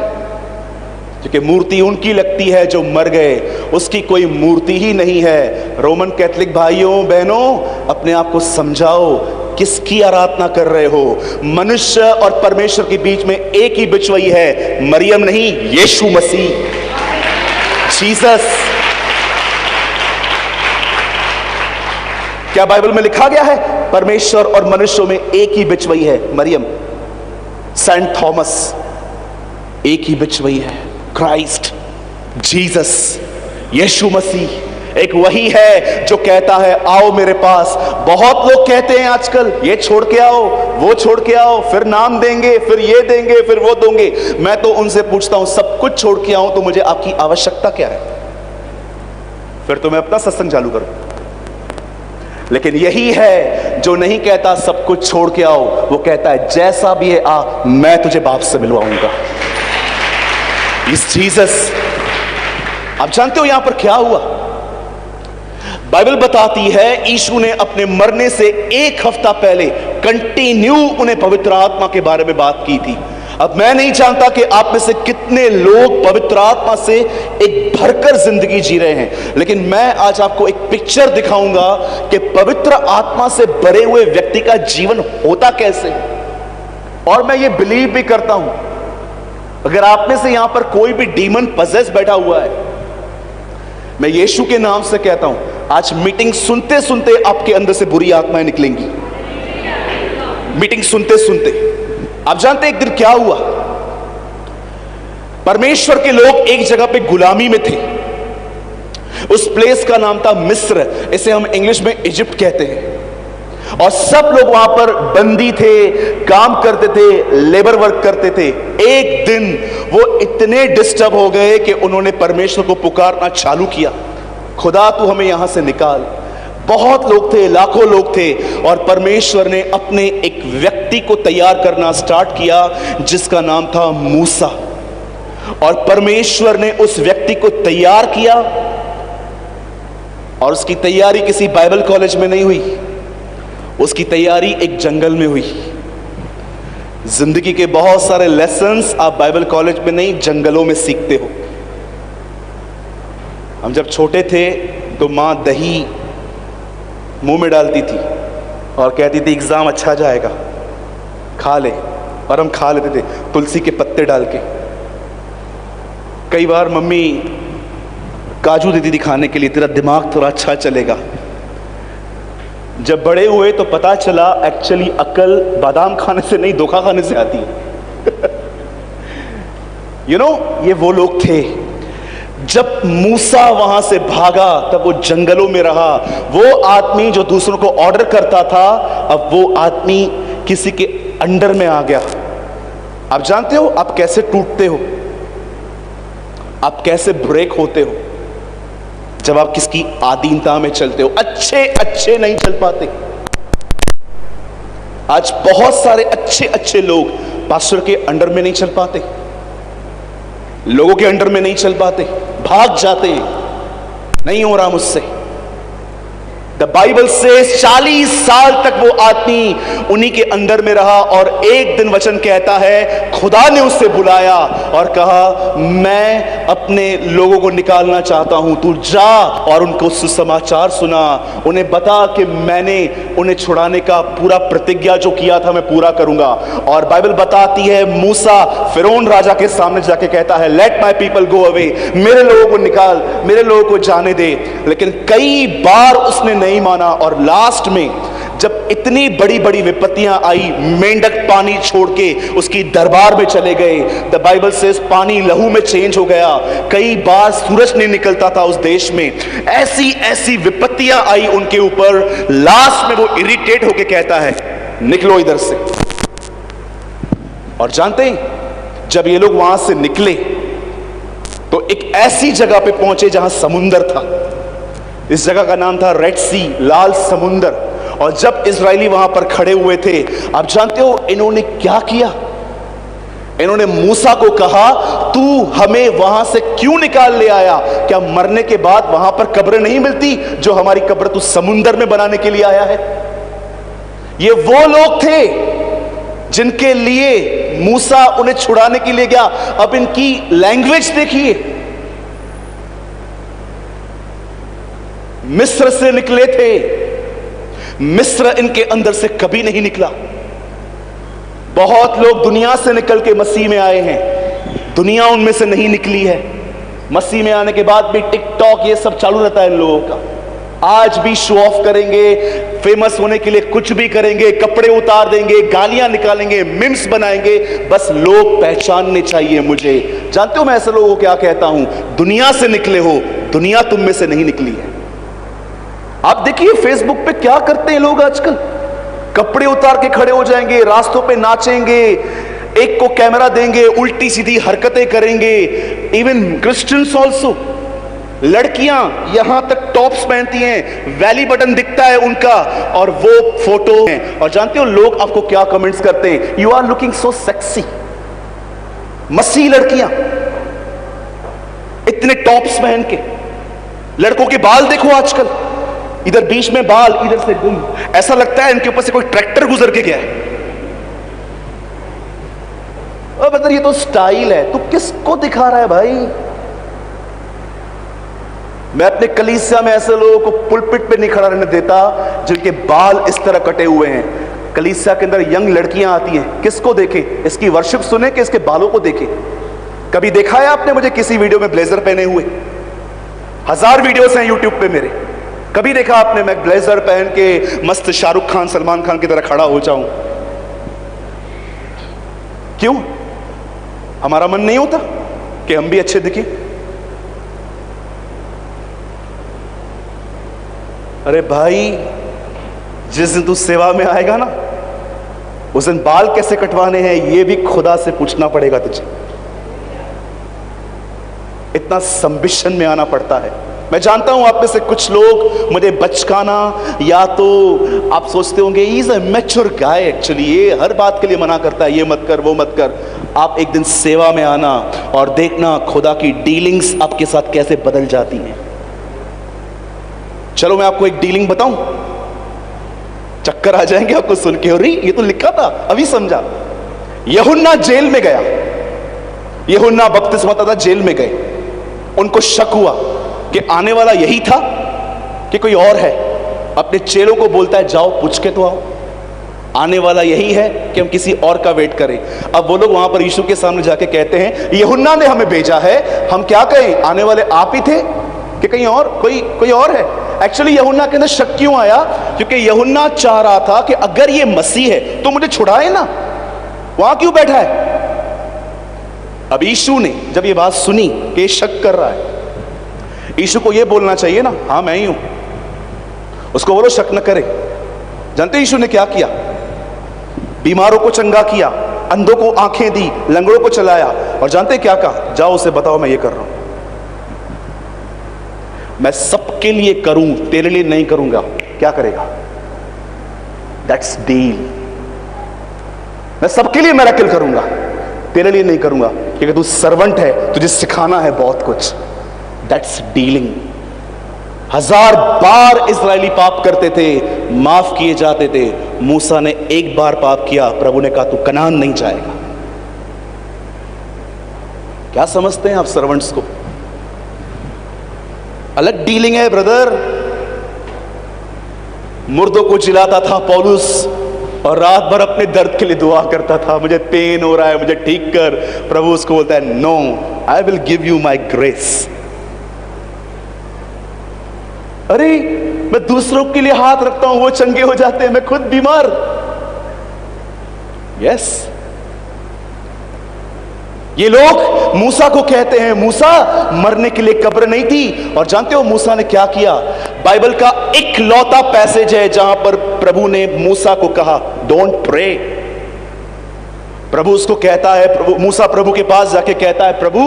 क्योंकि मूर्ति उनकी लगती है जो मर गए, उसकी कोई मूर्ति ही नहीं है। रोमन कैथोलिक भाइयों बहनों, अपने आप को समझाओ, किसकी आराधना कर रहे हो? मनुष्य और परमेश्वर के बीच में एक ही बिचवई है, मरियम नहीं, यीशु मसीह, जीसस। क्या बाइबल में लिखा गया है? परमेश्वर और मनुष्यों में एक ही बिचवई है, मरियम। सेंट थॉमस, एक ही बिचवई है, क्राइस्ट, जीसस, यीशु मसीह। एक वही है जो कहता है आओ मेरे पास। बहुत लोग कहते हैं आजकल ये छोड़ के आओ, वो छोड़ के आओ, फिर नाम देंगे, फिर ये देंगे, फिर वो देंगे। मैं तो उनसे पूछता हूं सब कुछ छोड़ के आऊं तो मुझे आपकी आवश्यकता क्या है? फिर तो मैं अपना सत्संग चालू करूं। लेकिन यही है जो नहीं कहता सब कुछ छोड़ के आओ, वो कहता है जैसा भी है आ, मैं तुझे बाप से मिलवाऊंगा। इस जीसस। आप जानते हो यहां पर क्या हुआ? बाइबल बताती है यीशु ने अपने मरने से एक हफ्ता पहले कंटिन्यू उन्हें पवित्र आत्मा के बारे में बात की थी। अब मैं नहीं जानता कि आप में से कितने लोग पवित्र आत्मा से एक भरकर जिंदगी जी रहे हैं, लेकिन मैं आज आपको एक पिक्चर दिखाऊंगा कि पवित्र आत्मा से भरे हुए व्यक्ति का जीवन होता कैसे। और मैं ये बिलीव भी करता हूं, अगर आप में से यहां पर कोई भी डीमन पजेस बैठा हुआ है, मैं यीशु के नाम से कहता हूं आज मीटिंग सुनते सुनते आपके अंदर से बुरी आत्माएं निकलेंगी। मीटिंग सुनते सुनते। आप जानते एक दिन क्या हुआ? परमेश्वर के लोग एक जगह पे गुलामी में थे। उस प्लेस का नाम था मिस्र, इसे हम इंग्लिश में इजिप्ट कहते हैं। और सब लोग वहां पर बंदी थे, काम करते थे, लेबर वर्क करते थे। एक दिन वो इतने डिस्टर्ब हो गए कि उन्होंने परमेश्वर को पुकारना चालू किया, खुदा तू हमें यहां से निकाल। बहुत लोग थे, लाखों लोग थे, और परमेश्वर ने अपने एक व्यक्ति को तैयार करना स्टार्ट किया जिसका नाम था मूसा। और परमेश्वर ने उस व्यक्ति को तैयार किया, और उसकी तैयारी किसी बाइबल कॉलेज में नहीं हुई, उसकी तैयारी एक जंगल में हुई। जिंदगी के बहुत सारे लेसन्स आप बाइबल कॉलेज में नहीं, जंगलों में सीखते हो। हम जब छोटे थे तो मां दही मुंह में डालती थी और कहती थी एग्जाम अच्छा जाएगा, खा ले, और हम खा लेते थे तुलसी के पत्ते डाल के। कई बार मम्मी काजू देती थी खाने के लिए, तेरा दिमाग थोड़ा अच्छा चलेगा। जब बड़े हुए तो पता चला एक्चुअली अकल बादाम खाने से नहीं, धोखा खाने से आती है। ये वो लोग थे। जब मूसा वहां से भागा तब वो जंगलों में रहा। वो आदमी जो दूसरों को ऑर्डर करता था, अब वो आदमी किसी के अंडर में आ गया। आप जानते हो आप कैसे टूटते हो, आप कैसे ब्रेक होते हो? जब आप किसकी अधीनता में चलते हो। अच्छे नहीं चल पाते। आज बहुत सारे अच्छे लोग पास्टर के अंडर में नहीं चल पाते, लोगों के अंडर में नहीं चल पाते, भाग जाते हैं, नहीं हो रहा मुझसे। द बाइबल से 40 साल तक वो आदमी उन्हीं के अंदर में रहा, और एक दिन वचन कहता है खुदा ने उससे बुलाया और कहा मैं अपने लोगों को निकालना चाहता हूं, तू जा और उनको सुसमाचार सुना, उन्हें बता कि मैंने उन्हें छुड़ाने का पूरा प्रतिज्ञा जो किया था मैं पूरा करूंगा। और बाइबल बताती है मूसा फिरौन राजा के सामने जाके कहता है let my people go away, मेरे लोगों को निकाल, मेरे लोगों को जाने दे। लेकिन कई बार उसने नहीं माना, और लास्ट में जब इतनी बड़ी बड़ी विपत्तियां आई, मेंढक पानी छोड़ के उसकी दरबार में चले गए। द बाइबल से पानी लहू में चेंज हो गया। कई बार सूरज नहीं निकलता था उस देश में। ऐसी विपत्तियां आई उनके ऊपर। लास्ट में वो इरिटेट होके कहता है निकलो इधर से। और जानते हैं जब ये लोग वहां से निकले तो एक ऐसी जगह पे पहुंचे जहां समुंदर था। इस जगह का नाम था रेड सी, लाल समुंदर। और जब इजरायली वहां पर खड़े हुए थे, आप जानते हो इन्होंने क्या किया? इन्होंने मूसा को कहा तू हमें वहां से क्यों निकाल ले आया? क्या मरने के बाद वहां पर कब्र नहीं मिलती जो हमारी कब्र तू समुंदर में बनाने के लिए आया है? ये वो लोग थे जिनके लिए मूसा उन्हें छुड़ाने के लिए गया। अब इनकी लैंग्वेज देखिए, मिस्र से निकले थे, मिस्र इनके अंदर से कभी नहीं निकला। बहुत लोग दुनिया से निकल के मसीह में आए हैं, दुनिया उनमें से नहीं निकली है। मसीह में आने के बाद भी टिकटॉक ये सब चालू रहता है इन लोगों का। आज भी शो ऑफ करेंगे, फेमस होने के लिए कुछ भी करेंगे, कपड़े उतार देंगे, गालियां निकालेंगे, मिम्स बनाएंगे, बस लोग पहचानने चाहिए मुझे। जानते हो मैं ऐसे लोगों को क्या कहता हूं? दुनिया से निकले हो, दुनिया तुम में से नहीं निकली है। आप देखिए फेसबुक पे क्या करते हैं लोग आजकल, कपड़े उतार के खड़े हो जाएंगे, रास्तों पे नाचेंगे, एक को कैमरा देंगे, उल्टी सीधी हरकतें करेंगे। इवन क्रिश्चियंस ऑल्सो, लड़कियां यहां तक टॉप्स पहनती हैं, वैली बटन दिखता है उनका, और वो फोटो है। और जानते हो लोग आपको क्या कमेंट्स करते हैं? You are looking so sexy. Masih लड़कियां इतने टॉप्स पहन के, लड़कों के बाल देखो आजकल, इधर बीच में बाल, इधर से गुम, ऐसा लगता है इनके ऊपर से कोई ट्रैक्टर गुजर के गया है। अब अगर ये तो स्टाइल है, तो किसको दिखा रहा है भाई? मैं अपने कलीसिया में ऐसे लोगों को पुलपिट पे नहीं खड़ा रहने देता जिनके बाल इस तरह कटे हुए हैं। कलीसिया के अंदर यंग लड़कियां आती हैं, किसको देखें? इसकी वर्शिप सुने कि इसके बालों को देखें? कभी देखा है आपने मुझे किसी वीडियो में ब्लेजर पहने हुए? 1000 वीडियोस हैं यूट्यूब पे मेरे। कभी देखा आपने मैं ब्लेजर पहन के मस्त शाहरुख खान, सलमान खान की तरह खड़ा हो जाऊं? क्यों? हमारा मन नहीं होता कि हम भी अच्छे दिखें? अरे भाई, जिस दिन तू सेवा में आएगा ना, उस दिन बाल कैसे कटवाने हैं ये भी खुदा से पूछना पड़ेगा तुझे। इतना संबिशन में आना पड़ता है। मैं जानता हूं आप में से कुछ लोग मुझे बचकाना, या तो आप सोचते होंगे ही is a mature guy, actually ये हर बात के लिए मना करता है, ये मत कर वो मत कर। आप एक दिन सेवा में आना और देखना खुदा की डीलिंग्स आपके साथ कैसे बदल जाती हैं। चलो मैं आपको एक डीलिंग बताऊं, चक्कर आ जाएंगे आपको सुन के। और ये तो लिखा था, अभी समझा। यूहन्ना जेल में गया, यूहन्ना बपतिस्मा जेल में गए। उनको शक हुआ कि आने वाला यही था कि कोई और है। अपने चेलों को बोलता है जाओ पूछ के तो आओ, आने वाला यही है कि हम किसी और का वेट करें। अब वो लोग वहां पर यीशु के सामने जाके कहते हैं यूहन्ना ने हमें भेजा है, हम क्या कहें? आने वाले आप ही थे कि कहीं और कोई और है? एक्चुअली यूहन्ना के अंदर शक क्यों आया? क्योंकि यूहन्ना चाह रहा था कि अगर ये मसीह है तो मुझे छुड़ाए ना, वहां क्यों बैठा है? अब यीशु ने जब ये बात सुनी कि ये शक कर रहा है, यीशु को ये बोलना चाहिए ना, हाँ मैं ही हूं, उसको बोलो शक न करे। जानते यीशु ने क्या किया? बीमारों को चंगा किया, अंधों को आंखें दी, लंगड़ों को चलाया। और जानते क्या कहा? जाओ उसे बताओ मैं ये कर रहा हूं, मैं सबके लिए करूं, तेरे लिए नहीं करूंगा। क्या करेगा? That's deal. मैं सबके लिए मिरेकल करूंगा, तेरे लिए नहीं करूंगा, क्योंकि तू सर्वेंट है, तुझे सिखाना है बहुत कुछ। That's dealing. 1000 बार इस्राएली पाप करते थे, माफ किए जाते थे। मूसा ने एक बार पाप किया, प्रभु ने कहा तू कनान नहीं जाएगा। क्या समझते हैं आप सर्वेंट्स को? अलग डीलिंग है ब्रदर। मुर्दों को जिलाता था पौलुस और रात भर अपने दर्द के लिए दुआ करता था, मुझे पेन हो रहा है, मुझे ठीक कर। प्रभु उसको बोलता है no, I will give you my grace. अरे मैं दूसरों के लिए हाथ रखता हूं, वो चंगे हो जाते हैं, मैं खुद बीमार। यस, ये लोग मूसा को कहते हैं मूसा मरने के लिए कब्र नहीं थी। और जानते हो मूसा ने क्या किया? बाइबल का इकलौता पैसेज है जहां पर प्रभु ने मूसा को कहा डोंट प्रे। प्रभु उसको कहता है, मूसा प्रभु के पास जाके कहता है प्रभु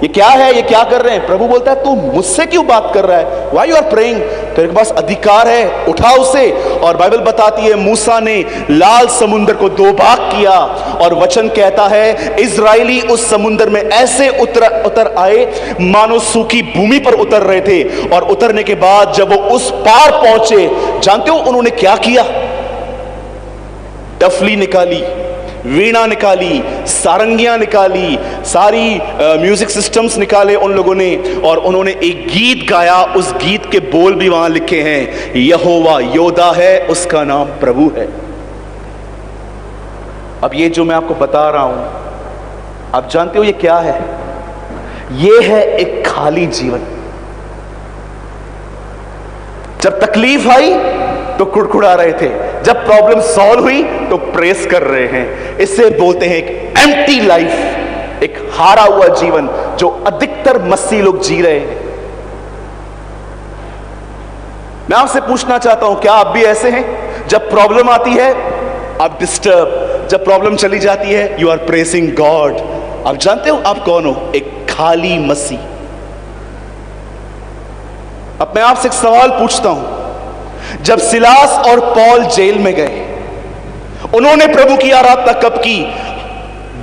ये क्या है, ये क्या कर रहे हैं? प्रभु बोलता है तू मुझसे क्यों बात कर रहा है? Why you are praying? तेरे पास अधिकार है, उठा उसे। और बाइबल बताती है मूसा ने लाल समुद्र को 2 भाग किया और वचन कहता है इजराइली उस समुद्र में ऐसे उतर आए मानो सूखी भूमि पर उतर रहे थे। और उतरने के बाद जब वो उस पार पहुंचे, जानते हो उन्होंने क्या किया? डफली निकाली, वीणा निकाली, सारंगियां निकाली, सारी म्यूजिक सिस्टम्स निकाले उन लोगों ने, और उन्होंने एक गीत गाया। उस गीत के बोल भी वहां लिखे हैं, यहोवा योदा है, उसका नाम प्रभु है। अब ये जो मैं आपको बता रहा हूं, आप जानते हो ये क्या है? ये है एक खाली जीवन। जब तकलीफ आई तो कुड़कुड़ा रहे थे, जब प्रॉब्लम सॉल्व हुई तो प्रेस कर रहे हैं। इसे बोलते हैं एक एम्प्टी लाइफ, एक हारा हुआ जीवन जो अधिकतर मसीह लोग जी रहे हैं। मैं आपसे पूछना चाहता हूं, क्या आप भी ऐसे हैं? जब प्रॉब्लम आती है आप डिस्टर्ब, जब प्रॉब्लम चली जाती है यू आर प्रेसिंग गॉड। आप जानते हो आप कौन हो? एक खाली मसीह। अब मैं आपसे एक सवाल पूछता हूं, जब सिलास और पौल जेल में गए, उन्होंने प्रभु की आराधना कब की?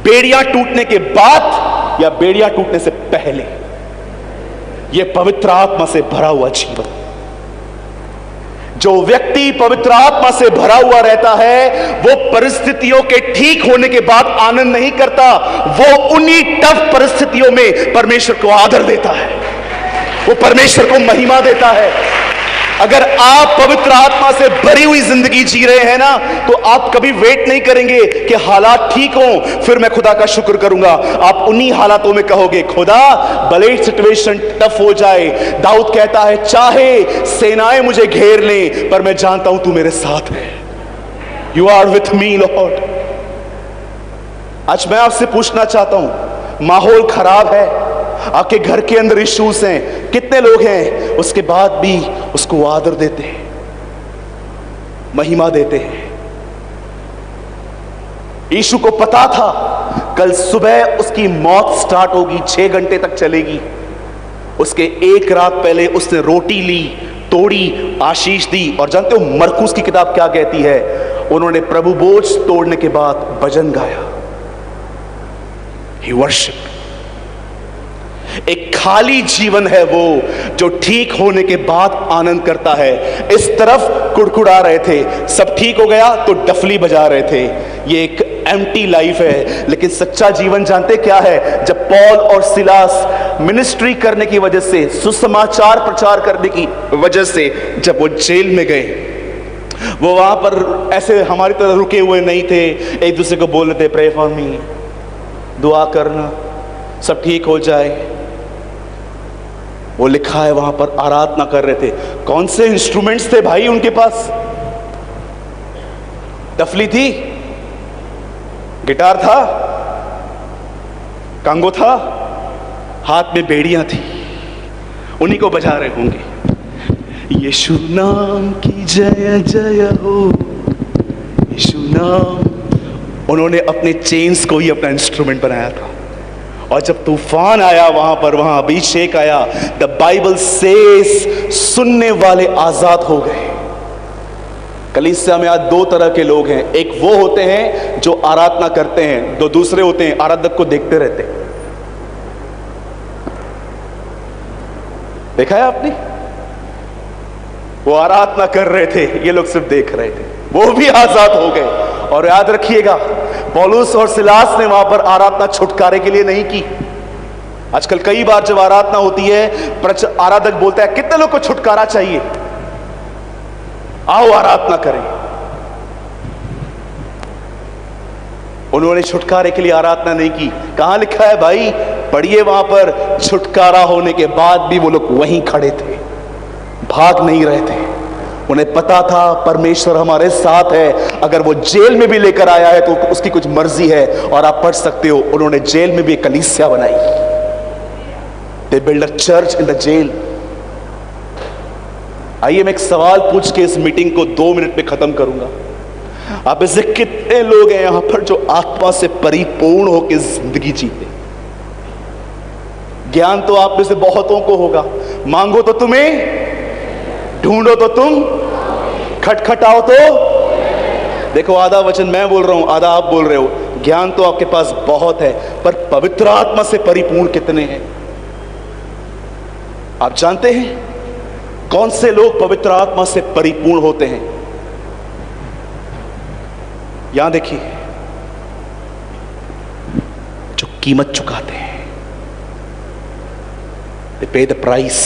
बेड़ियां टूटने के बाद या बेड़ियां टूटने से पहले? यह पवित्र आत्मा से भरा हुआ जीवन। जो व्यक्ति पवित्र आत्मा से भरा हुआ रहता है वो परिस्थितियों के ठीक होने के बाद आनंद नहीं करता, वो उन्हीं टफ परिस्थितियों में परमेश्वर को आदर देता है, वो परमेश्वर को महिमा देता है। अगर आप पवित्र आत्मा से भरी हुई जिंदगी जी रहे हैं ना, तो आप कभी वेट नहीं करेंगे कि हालात ठीक हों फिर मैं खुदा का शुक्र करूंगा। आप उन्हीं हालातों में कहोगे, खुदा भले सिचुएशन टफ हो जाए, दाऊद कहता है चाहे सेनाएं मुझे घेर लें पर मैं जानता हूं तू मेरे साथ है। You are with me lord. आज मैं आपसे पूछना चाहता हूं, माहौल खराब है, आपके घर के अंदर इश्यूज हैं, कितने लोग हैं उसके बाद भी उसको आदर देते हैं, महिमा देते हैं? यीशु को पता था कल सुबह उसकी मौत स्टार्ट होगी, 6 घंटे तक चलेगी। उसके एक रात पहले उसने रोटी ली, तोड़ी, आशीष दी। और जानते हो मरकुस की किताब क्या कहती है? उन्होंने प्रभु बोझ तोड़ने के बाद भजन गाया, ही वर्शिप। एक खाली जीवन है वो जो ठीक होने के बाद आनंद करता है। इस तरफ कुड़कुड़ा रहे थे, सब ठीक हो गया तो डफली बजा रहे थे। ये एक एम्प्टी लाइफ है। लेकिन सच्चा जीवन जानते क्या है? जब पौल और सिलास मिनिस्ट्री करने की वजह से, सुसमाचार प्रचार करने की वजह से जब वो जेल में गए, वो वहां पर ऐसे हमारी तरह रुके हुए नहीं थे, एक दूसरे को बोल रहे थे प्रे फॉर मी, दुआ करना सब ठीक हो जाए। वो लिखा है वहां पर आराधना कर रहे थे। कौन से इंस्ट्रूमेंट्स थे भाई उनके पास? डफली थी, गिटार था, कांगो था, हाथ में बेड़ियां थी, उन्हीं को बजा रहे होंगे। यीशु नाम की जय जय हो, यीशु नाम। उन्होंने अपने चेन्स को ही अपना इंस्ट्रूमेंट बनाया था। और जब तूफान आया वहां पर, वहां अभिषेक आया, द बाइबल सेज सुनने वाले आजाद हो गए। कलीसिया में आज 2 तरह के लोग हैं। एक वो होते हैं जो आराधना करते हैं, दो दूसरे होते हैं आराधक को देखते रहते हैं। देखा है आपने? वो आराधना कर रहे थे, ये लोग सिर्फ देख रहे थे, वो भी आजाद हो गए। और याद रखिएगा, पौलुस और सिलास ने वहां पर आराधना छुटकारे के लिए नहीं की। आजकल कई बार जब आराधना होती है, आराधक बोलता है कितने लोग को छुटकारा चाहिए, आओ आराधना करें। उन्होंने छुटकारे के लिए आराधना नहीं की। कहां लिखा है भाई? पढ़िए वहां पर, छुटकारा होने के बाद भी वो लोग वहीं खड़े थे, भाग नहीं रहे थे। उन्हें पता था परमेश्वर हमारे साथ है। अगर वो जेल में भी लेकर आया है तो उसकी कुछ मर्जी है। और आप पढ़ सकते हो, उन्होंने जेल में भी एक कलीसिया बनाई। They build a church in the jail. आइए मैं एक सवाल पूछ के इस मीटिंग को 2 मिनट में खत्म करूंगा। आप ऐसे कितने लोग हैं यहां पर जो आत्मा से परिपूर्ण होकर जिंदगी जीते? ज्ञान तो आप में से बहुतों को होगा। मांगो तो तुम्हें, ढूंढो तो तुम, खटखटाओ तो। देखो, आधा वचन मैं बोल रहा हूं, आधा आप बोल रहे हो। ज्ञान तो आपके पास बहुत है, पर पवित्र आत्मा से परिपूर्ण कितने हैं? आप जानते हैं कौन से लोग पवित्र आत्मा से परिपूर्ण होते हैं? यहां देखिए, जो कीमत चुकाते हैं, they pay the price।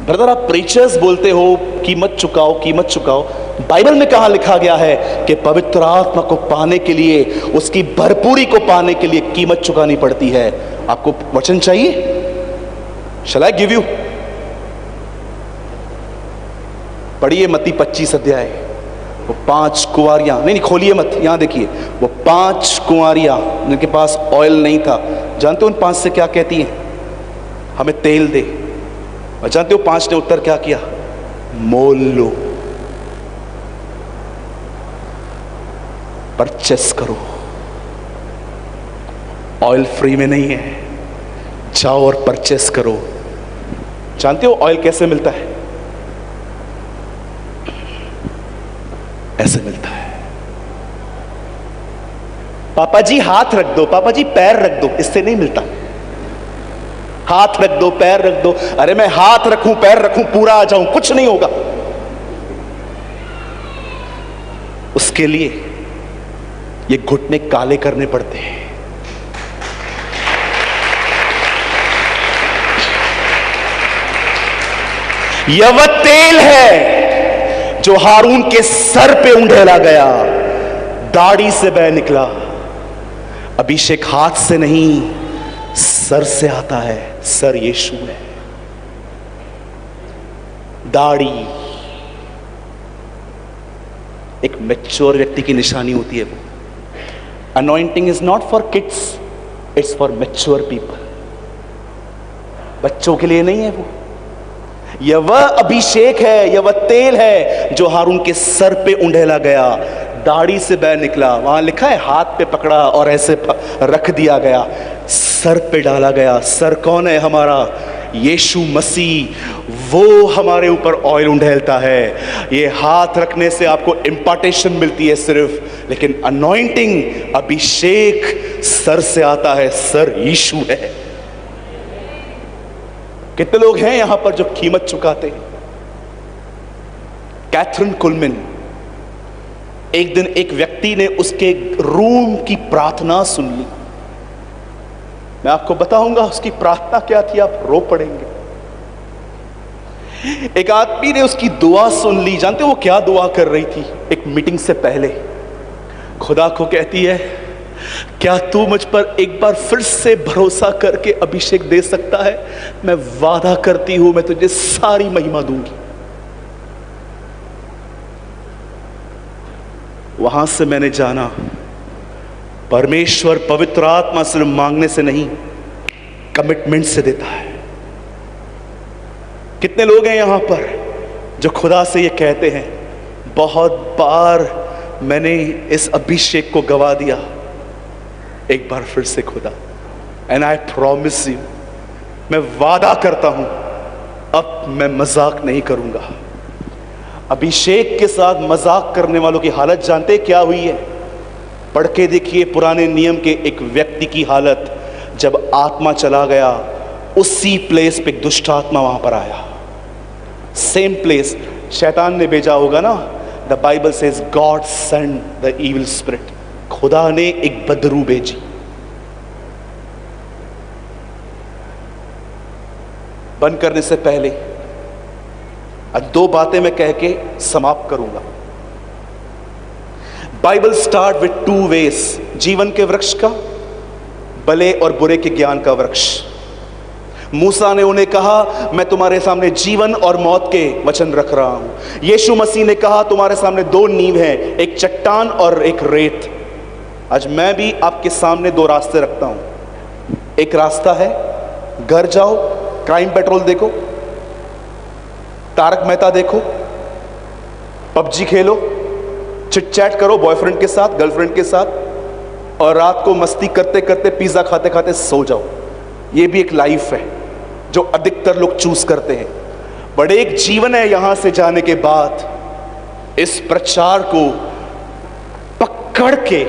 Brother, आप प्रीचर्स बोलते हो कीमत चुकाओ, कीमत चुकाओ। बाइबल में कहां लिखा गया है कि पवित्र आत्मा को पाने के लिए, उसकी भरपूरी को पाने के लिए कीमत चुकानी पड़ती है? आपको वचन चाहिए? Shall I give you? पढ़िए मत्ती 25 अध्याय। वो 5 कुंवारियां, नहीं खोलिए मत, यहां देखिए। वो 5 कुंवारियां जिनके पास ऑयल नहीं था, जानते हो उन 5 से क्या कहती हैं? हमें तेल दे, और जानते हो 5 ने उत्तर क्या किया? मोल लो, परचेस करो। ऑयल फ्री में नहीं है, जाओ और परचेस करो। जानते हो ऑयल कैसे मिलता है? ऐसे मिलता है। पापा जी हाथ रख दो, पापा जी पैर रख दो, इससे नहीं मिलता। हाथ रख दो, पैर रख दो। अरे मैं हाथ रखूं, पैर रखूं, पूरा आ जाऊं, कुछ नहीं होगा। उसके लिए ये घुटने काले करने पड़ते हैं। यह वह तेल है जो हारून के सर पे उंडेला गया, दाढ़ी से बह निकला। अभिषेक हाथ से नहीं, सर से आता है। सर यीशु है। दाढ़ी एक मैच्योर व्यक्ति की निशानी होती है। वो anointing is not for kids, it's for mature people. बच्चों के लिए नहीं है वो। यह वह अभिषेक है, यह वह तेल है जो हारून के सर पे उंडेला गया, दाढ़ी से बह निकला। वहां लिखा है हाथ पे पकड़ा और ऐसे रख दिया गया, सर पे डाला गया। सर कौन है? हमारा यीशु मसीह। वो हमारे ऊपर ऑयल उंडेलता है। ये हाथ रखने से आपको इंपार्टेशन मिलती है सिर्फ, लेकिन अनॉइंटिंग, अभिषेक सर से आता है। सर यीशु है। कितने लोग हैं यहां पर जो कीमत चुकाते हैं? कैथरीन कुलमैन, एक दिन एक व्यक्ति ने उसके रूम की प्रार्थना सुन ली। मैं आपको बताऊंगा उसकी प्रार्थना क्या थी, आप रो पड़ेंगे। एक आदमी ने उसकी दुआ सुन ली। जानते हो वो क्या दुआ कर रही थी? एक मीटिंग से पहले खुदा को कहती है, क्या तू मुझ पर एक बार फिर से भरोसा करके अभिषेक दे सकता है? मैं वादा करती हूं मैं तुझे सारी महिमा दूंगी। वहां से मैंने जाना, परमेश्वर पवित्र आत्मा सिर्फ मांगने से नहीं, कमिटमेंट से देता है। कितने लोग हैं यहां पर जो खुदा से ये कहते हैं, बहुत बार मैंने इस अभिषेक को गवा दिया, एक बार फिर से खुदा, एंड आई प्रॉमिस यू, मैं वादा करता हूं अब मैं मजाक नहीं करूंगा। अभिषेक के साथ मजाक करने वालों की हालत जानते क्या हुई है? पढ़ के देखिए पुराने नियम के एक व्यक्ति की हालत। जब आत्मा चला गया, उसी प्लेस पे दुष्ट आत्मा वहां पर आया। सेम प्लेस शैतान ने भेजा होगा ना। The Bible says God send the evil spirit. खुदा ने एक बदरू भेजी। बंद करने से पहले दो बातें मैं कह के समाप्त करूंगा। बाइबल स्टार्ट विथ 2 वेज, जीवन के वृक्ष का, भले और बुरे के ज्ञान का वृक्ष। मूसा ने उन्हें कहा, मैं तुम्हारे सामने जीवन और मौत के वचन रख रहा हूं। यीशु मसीह ने कहा, तुम्हारे सामने 2 नींव हैं, एक चट्टान और एक रेत। आज मैं भी आपके सामने 2 रास्ते रखता हूं। एक रास्ता है, घर जाओ, क्राइम पेट्रोल देखो, तारक मेहता देखो, पबजी खेलो, चिट चैट करो बॉयफ्रेंड के साथ, गर्लफ्रेंड के साथ, और रात को मस्ती करते करते, पिज्जा खाते खाते सो जाओ। ये भी एक लाइफ है जो अधिकतर लोग चूज करते हैं। बड़े एक जीवन है यहां से जाने के बाद। इस प्रचार को पकड़ के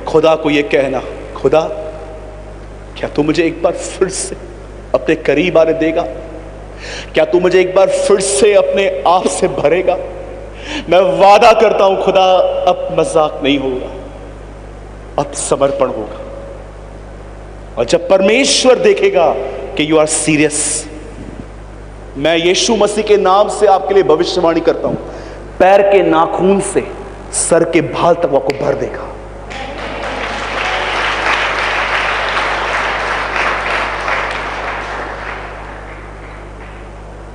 खुदा को यह कहना, खुदा क्या तू मुझे एक बार फिर से अपने करीब आने देगा? क्या तू मुझे एक बार फिर से अपने आप से भरेगा? मैं वादा करता हूं खुदा, अब मजाक नहीं होगा, अब समर्पण होगा। और जब परमेश्वर देखेगा कि यू आर सीरियस, मैं यीशु मसीह के नाम से आपके लिए भविष्यवाणी करता हूं, पैर के नाखून से सर के बाल तक आपको भर देगा।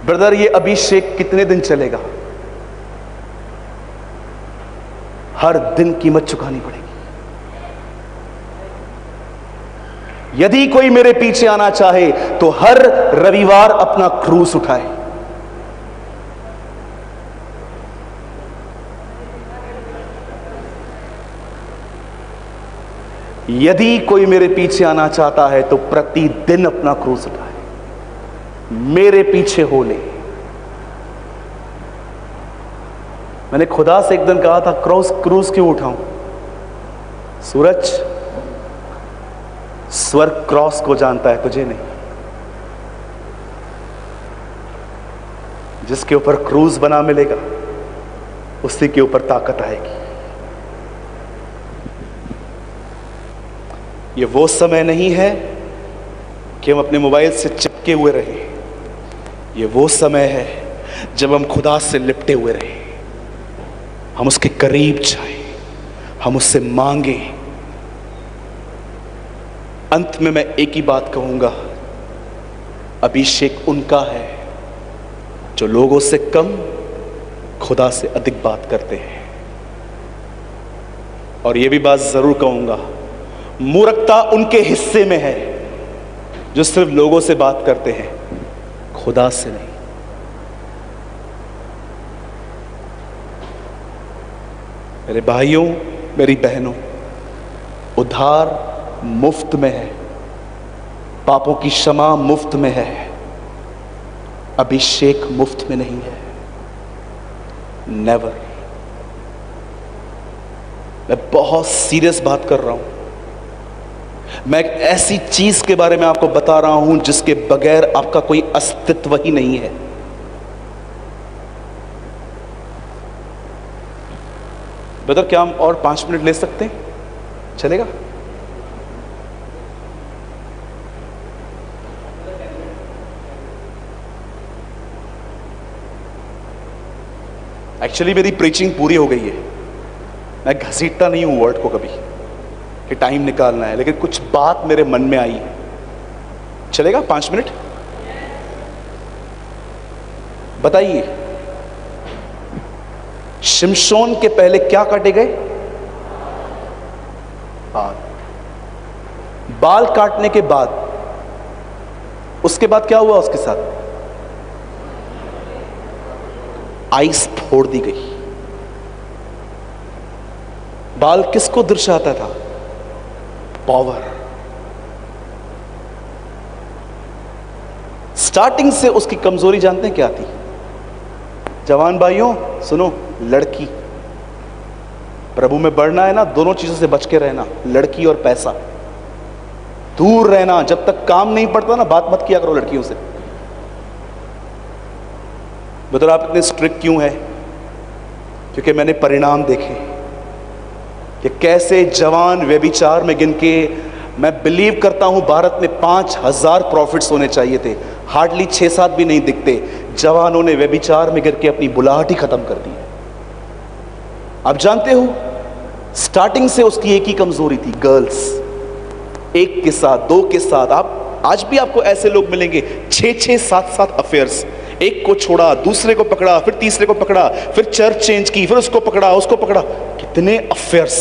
ब्रदर, ये अभिषेक कितने दिन चलेगा? हर दिन कीमत चुकानी पड़ेगी। यदि कोई मेरे पीछे आना चाहे तो हर रविवार अपना क्रूस उठाए। यदि कोई मेरे पीछे आना चाहता है तो प्रतिदिन अपना क्रूस उठाए, मेरे पीछे हो ले। मैंने खुदा से एक दिन कहा था, क्रूस क्यों उठाऊं? सूरज, स्वर्ग क्रॉस को जानता है, तुझे नहीं। जिसके ऊपर क्रूस बना मिलेगा उसी के ऊपर ताकत आएगी। ये वो समय नहीं है कि हम अपने मोबाइल से चिपके हुए रहें। ये वो समय है जब हम खुदा से लिपटे हुए रहें, हम उसके करीब जाएं, हम उससे मांगें। अंत में मैं एक ही बात कहूंगा, अभिषेक उनका है जो लोगों से कम, खुदा से अधिक बात करते हैं। और यह भी बात जरूर कहूंगा, मूर्खता उनके हिस्से में है जो सिर्फ लोगों से बात करते हैं, खुदा से नहीं। मेरे भाइयों, मेरी बहनों, उद्धार मुफ्त में है, पापों की क्षमा मुफ्त में है, अभिषेक मुफ्त में नहीं है। नेवर। मैं बहुत सीरियस बात कर रहा हूं। मैं एक ऐसी चीज के बारे में आपको बता रहा हूं जिसके बगैर आपका कोई अस्तित्व ही नहीं है। ब्रदर, क्या हम और 5 मिनट ले सकते हैं? चलेगा? एक्चुअली मेरी प्रीचिंग पूरी हो गई है। मैं घसीटता नहीं हूं वर्ड को कभी कि टाइम निकालना है, लेकिन कुछ बात मेरे मन में आई। चलेगा 5 मिनट? बताइए, शिमशोन के पहले क्या काटे गए? बाल। बाल काटने के बाद उसके बाद क्या हुआ उसके साथ? आइस फोड़ दी गई। बाल किसको दर्शाता था? पावर। स्टार्टिंग से उसकी कमजोरी जानते हैं क्या थी? जवान भाइयों सुनो, लड़की। प्रभु में बढ़ना है ना, दोनों चीजों से बच के रहना, लड़की और पैसा। दूर रहना, जब तक काम नहीं पड़ता ना, बात मत किया करो लड़कियों से। बता आप इतने स्ट्रिक्ट क्यों है? क्योंकि मैंने परिणाम देखे कि कैसे जवान व्यभिचार में गिन के, मैं बिलीव करता हूं भारत में 5000 प्रॉफिट्स होने चाहिए थे, हार्डली 6-7 भी नहीं दिखते। जवानों ने व्यभिचार में गिर के अपनी बुलाहट ही खत्म कर दी है। आप जानते हो, स्टार्टिंग से उसकी एक ही कमजोरी थी, गर्ल्स। एक के साथ, 2 के साथ, आप आज भी आपको ऐसे लोग मिलेंगे, 6-6, 7-7 अफेयर्स। एक को छोड़ा, दूसरे को पकड़ा, फिर तीसरे को पकड़ा, फिर चर्च चेंज की, फिर उसको पकड़ा, उसको पकड़ा, कितने अफेयर्स।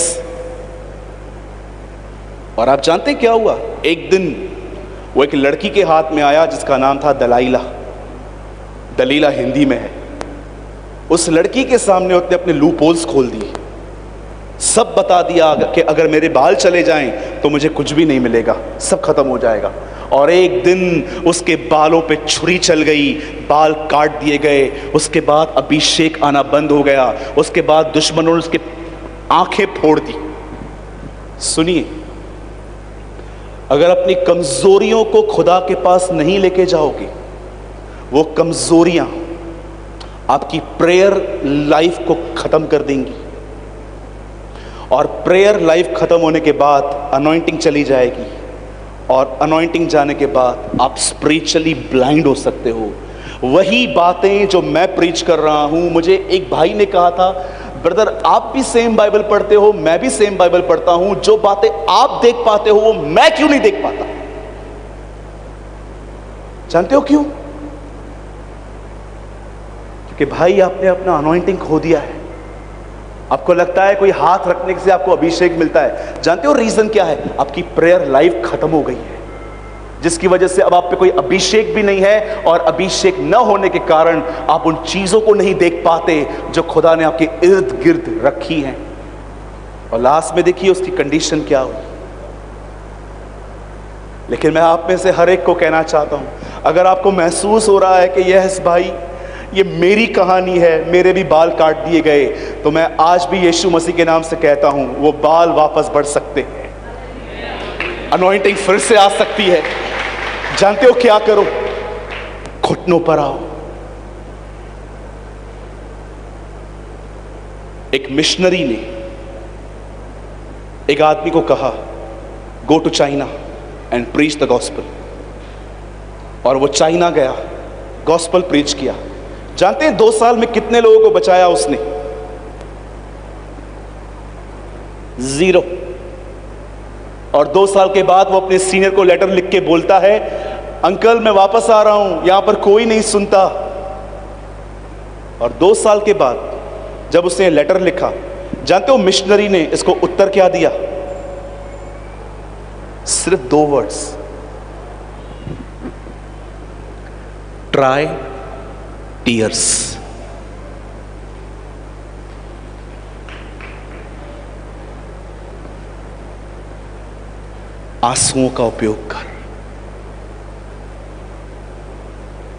और आप जानते क्या हुआ? एक दिन वो एक लड़की के हाथ में आया जिसका नाम था दलाइला। दलीला हिंदी में है। उस लड़की के सामने उसने अपने लूपहोल्स खोल दिए, सब बता दिया कि अगर मेरे बाल चले जाएं तो मुझे कुछ भी नहीं मिलेगा, सब खत्म हो जाएगा। और एक दिन उसके बालों पे छुरी चल गई, बाल काट दिए गए। उसके बाद अभिषेक आना बंद हो गया। उसके बाद दुश्मनों ने उसके आंखें फोड़ दी। सुनिए, अगर अपनी कमजोरियों को खुदा के पास नहीं लेके जाओगे, वो कमजोरियां आपकी प्रेयर लाइफ को खत्म कर देंगी। और प्रेयर लाइफ खत्म होने के बाद अनॉइंटिंग चली जाएगी, और अनॉइंटिंग जाने के बाद आप स्पिरिचुअली ब्लाइंड हो सकते हो। वही बातें जो मैं प्रीच कर रहा हूं, मुझे एक भाई ने कहा था, ब्रदर आप भी सेम बाइबल पढ़ते हो, मैं भी सेम बाइबल पढ़ता हूं, जो बातें आप देख पाते हो वो मैं क्यों नहीं देख पाता? जानते हो क्यों? क्योंकि भाई आपने अपना अनॉइंटिंग खो दिया है। आपको लगता है कोई हाथ रखने से आपको अभिषेक मिलता है। जानते हो रीजन क्या है? आपकी प्रेयर लाइफ खत्म हो गई है, जिसकी वजह से अब आप पे कोई अभिषेक भी नहीं है, और अभिषेक न होने के कारण आप उन चीजों को नहीं देख पाते जो खुदा ने आपके इर्द गिर्द रखी हैं। और लास्ट में देखिए उसकी कंडीशन क्या हुई। लेकिन मैं आप में से हर एक को कहना चाहता हूं, अगर आपको महसूस हो रहा है कि यस भाई ये मेरी कहानी है, मेरे भी बाल काट दिए गए, तो मैं आज भी यीशु मसीह के नाम से कहता हूं वो बाल वापस बढ़ सकते हैं, अनॉइंटिंग फिर से आ सकती है। जानते हो क्या करो? घुटनों पर आओ। एक मिशनरी ने एक आदमी को कहा, go to China and preach the gospel, और वो चाइना गया, गॉस्पेल प्रीच किया। जानते हैं 2 साल में कितने लोगों को बचाया उसने? 0। और 2 साल के बाद वो अपने सीनियर को लेटर लिख के बोलता है, अंकल मैं वापस आ रहा हूं, यहां पर कोई नहीं सुनता। और 2 साल के बाद जब उसने लेटर लिखा, जानते हो मिशनरी ने इसको उत्तर क्या दिया? सिर्फ 2 वर्ड्स, ट्राई टीयर्स। आंसुओं का उपयोग कर।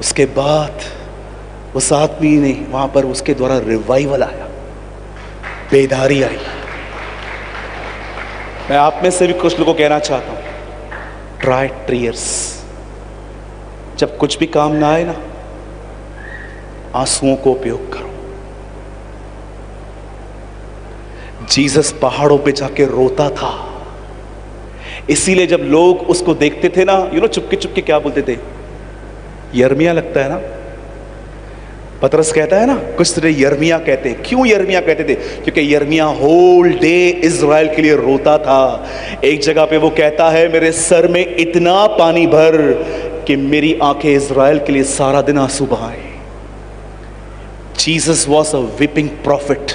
उसके बाद उस आदमी ने वहां पर उसके द्वारा रिवाइवल आया, बेदारी आई। मैं आप में से भी कुछ लोगों को कहना चाहता हूं, ट्राई टीयर्स। जब कुछ भी काम ना आए ना, आंसुओं को उपयोग करो। जीसस पहाड़ों पे जाके रोता था, इसीलिए जब लोग उसको देखते थे ना, चुपके चुपके क्या बोलते थे? यर्मिया लगता है ना। पतरस कहता है ना, कुछ तरह यर्मिया कहते हैं। क्यों यर्मिया कहते थे? क्योंकि यर्मिया होल डे इज़राइल के लिए रोता था। एक जगह पे वो कहता है, मेरे सर में इतना पानी भर कि मेरी आंखें इज़राइल के लिए सारा दिन आंसू बहाए। Jesus was a weeping prophet.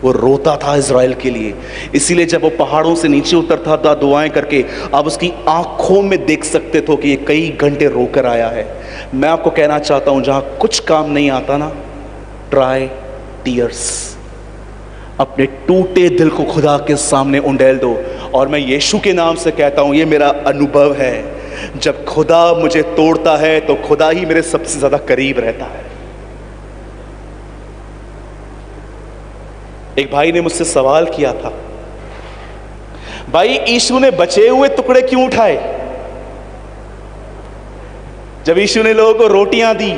वो रोता था इज़राइल के लिए, इसीलिए जब वो पहाड़ों से नीचे उतरता था दुआएं करके, आप उसकी आंखों में देख सकते थे कि ये कई घंटे रोकर आया है। मैं आपको कहना चाहता हूं, जहां कुछ काम नहीं आता ना, ट्राई टीयर्स। अपने टूटे दिल को खुदा के सामने उंडेल दो। और मैं यीशु के नाम से कहता हूं, ये मेरा अनुभव है, जब खुदा मुझे तोड़ता है तो खुदा ही मेरे सबसे ज्यादा करीब रहता है। एक भाई ने मुझसे सवाल किया था, भाई यीशु ने बचे हुए टुकड़े क्यों उठाए? जब यीशु ने लोगों को रोटियां दी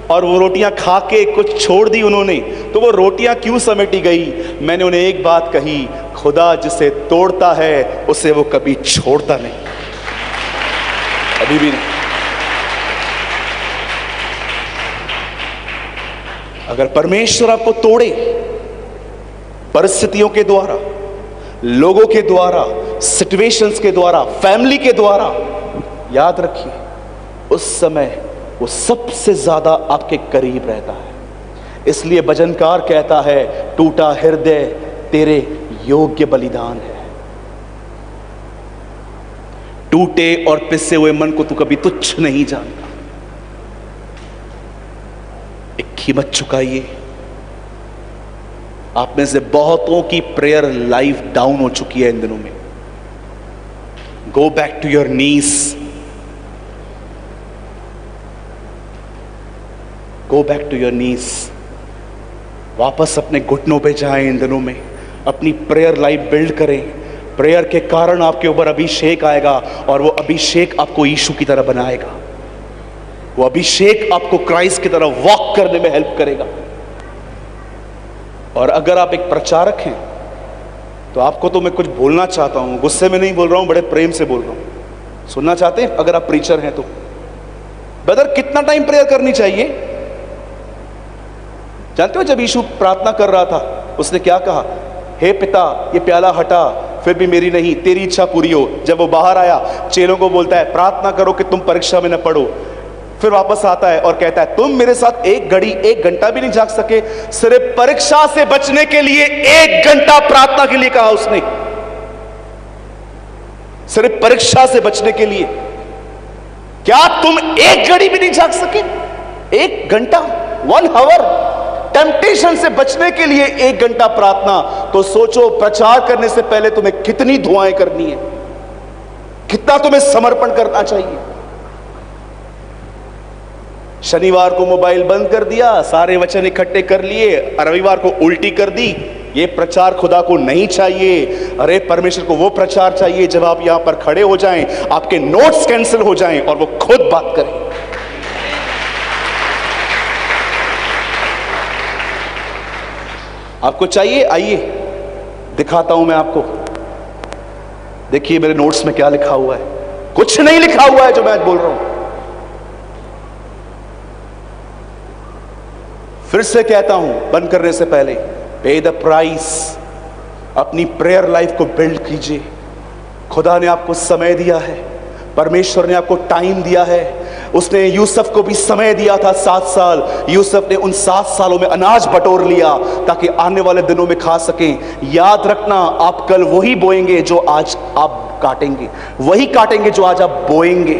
और वो रोटियां खा के कुछ छोड़ दी उन्होंने, तो वो रोटियां क्यों समेटी गई? मैंने उन्हें एक बात कही, खुदा जिसे तोड़ता है उसे वो कभी छोड़ता नहीं, अभी भी नहीं। अगर परमेश्वर आपको तोड़े, परिस्थितियों के द्वारा, लोगों के द्वारा, सिचुएशंस के द्वारा, फैमिली के द्वारा, याद रखिए उस समय वो सबसे ज्यादा आपके करीब रहता है। इसलिए भजनकार कहता है, टूटा हृदय तेरे योग्य बलिदान है। टूटे और पिसे हुए मन को तू कभी तुच्छ नहीं जानता। एक कीमत चुकाइए। आप में से बहुतों की प्रेयर लाइफ डाउन हो चुकी है इन दिनों में। Go back to your knees, go back to your knees. वापस अपने घुटनों पे जाएं इन दिनों में, अपनी प्रेयर लाइफ बिल्ड करें। प्रेयर के कारण आपके ऊपर अभिषेक आएगा और वो अभिषेक आपको यीशु की तरह बनाएगा। वो अभिषेक आपको क्राइस्ट की तरह वॉक करने में हेल्प करेगा। और अगर आप एक प्रचारक हैं तो आपको तो मैं कुछ बोलना चाहता हूं, गुस्से में नहीं बोल रहा हूं, बड़े प्रेम से बोल रहा हूं। सुनना चाहते हैं? अगर आप प्रीचर हैं तो ब्रदर, कितना टाइम प्रेयर करनी चाहिए? जानते हो जब यीशु प्रार्थना कर रहा था, उसने क्या कहा? हे पिता, ये प्याला हटा, फिर भी मेरी नहीं तेरी इच्छा पूरी हो। जब वो बाहर आया, चेलों को बोलता है, प्रार्थना करो कि तुम परीक्षा में न पड़ो। फिर वापस आता है और कहता है, तुम मेरे साथ 1 घड़ी 1 घंटा भी नहीं जाग सके? सिर्फ परीक्षा से बचने के लिए 1 घंटा प्रार्थना के लिए कहा उसने। सिर्फ परीक्षा से बचने के लिए। क्या तुम 1 घड़ी भी नहीं जाग सके? 1 घंटा, 1 आवर टेम्पटेशन से बचने के लिए 1 घंटा प्रार्थना। तो सोचो, प्रचार करने से पहले तुम्हें कितनी दुआएं करनी है। कितना तुम्हें समर्पण करना चाहिए। शनिवार को मोबाइल बंद कर दिया, सारे वचन इकट्ठे कर लिए, रविवार को उल्टी कर दी। ये प्रचार खुदा को नहीं चाहिए। अरे परमेश्वर को वो प्रचार चाहिए जब आप यहां पर खड़े हो जाएं, आपके नोट्स कैंसिल हो जाएं और वो खुद बात करें। आपको चाहिए, आइए दिखाता हूं मैं आपको। देखिए मेरे नोट्स में क्या लिखा हुआ है। कुछ नहीं लिखा हुआ है जो मैं आज बोल रहा हूं। फिर से कहता हूं बंद करने से पहले, पे द प्राइस। अपनी प्रेयर लाइफ को बिल्ड कीजिए। खुदा ने आपको समय दिया है, परमेश्वर ने आपको टाइम दिया है। उसने यूसुफ को भी समय दिया था 7 साल। यूसुफ ने उन 7 सालों में अनाज बटोर लिया ताकि आने वाले दिनों में खा सकें। याद रखना, आप कल वही बोएंगे जो आज आप काटेंगे, वही काटेंगे जो आज आप बोएंगे।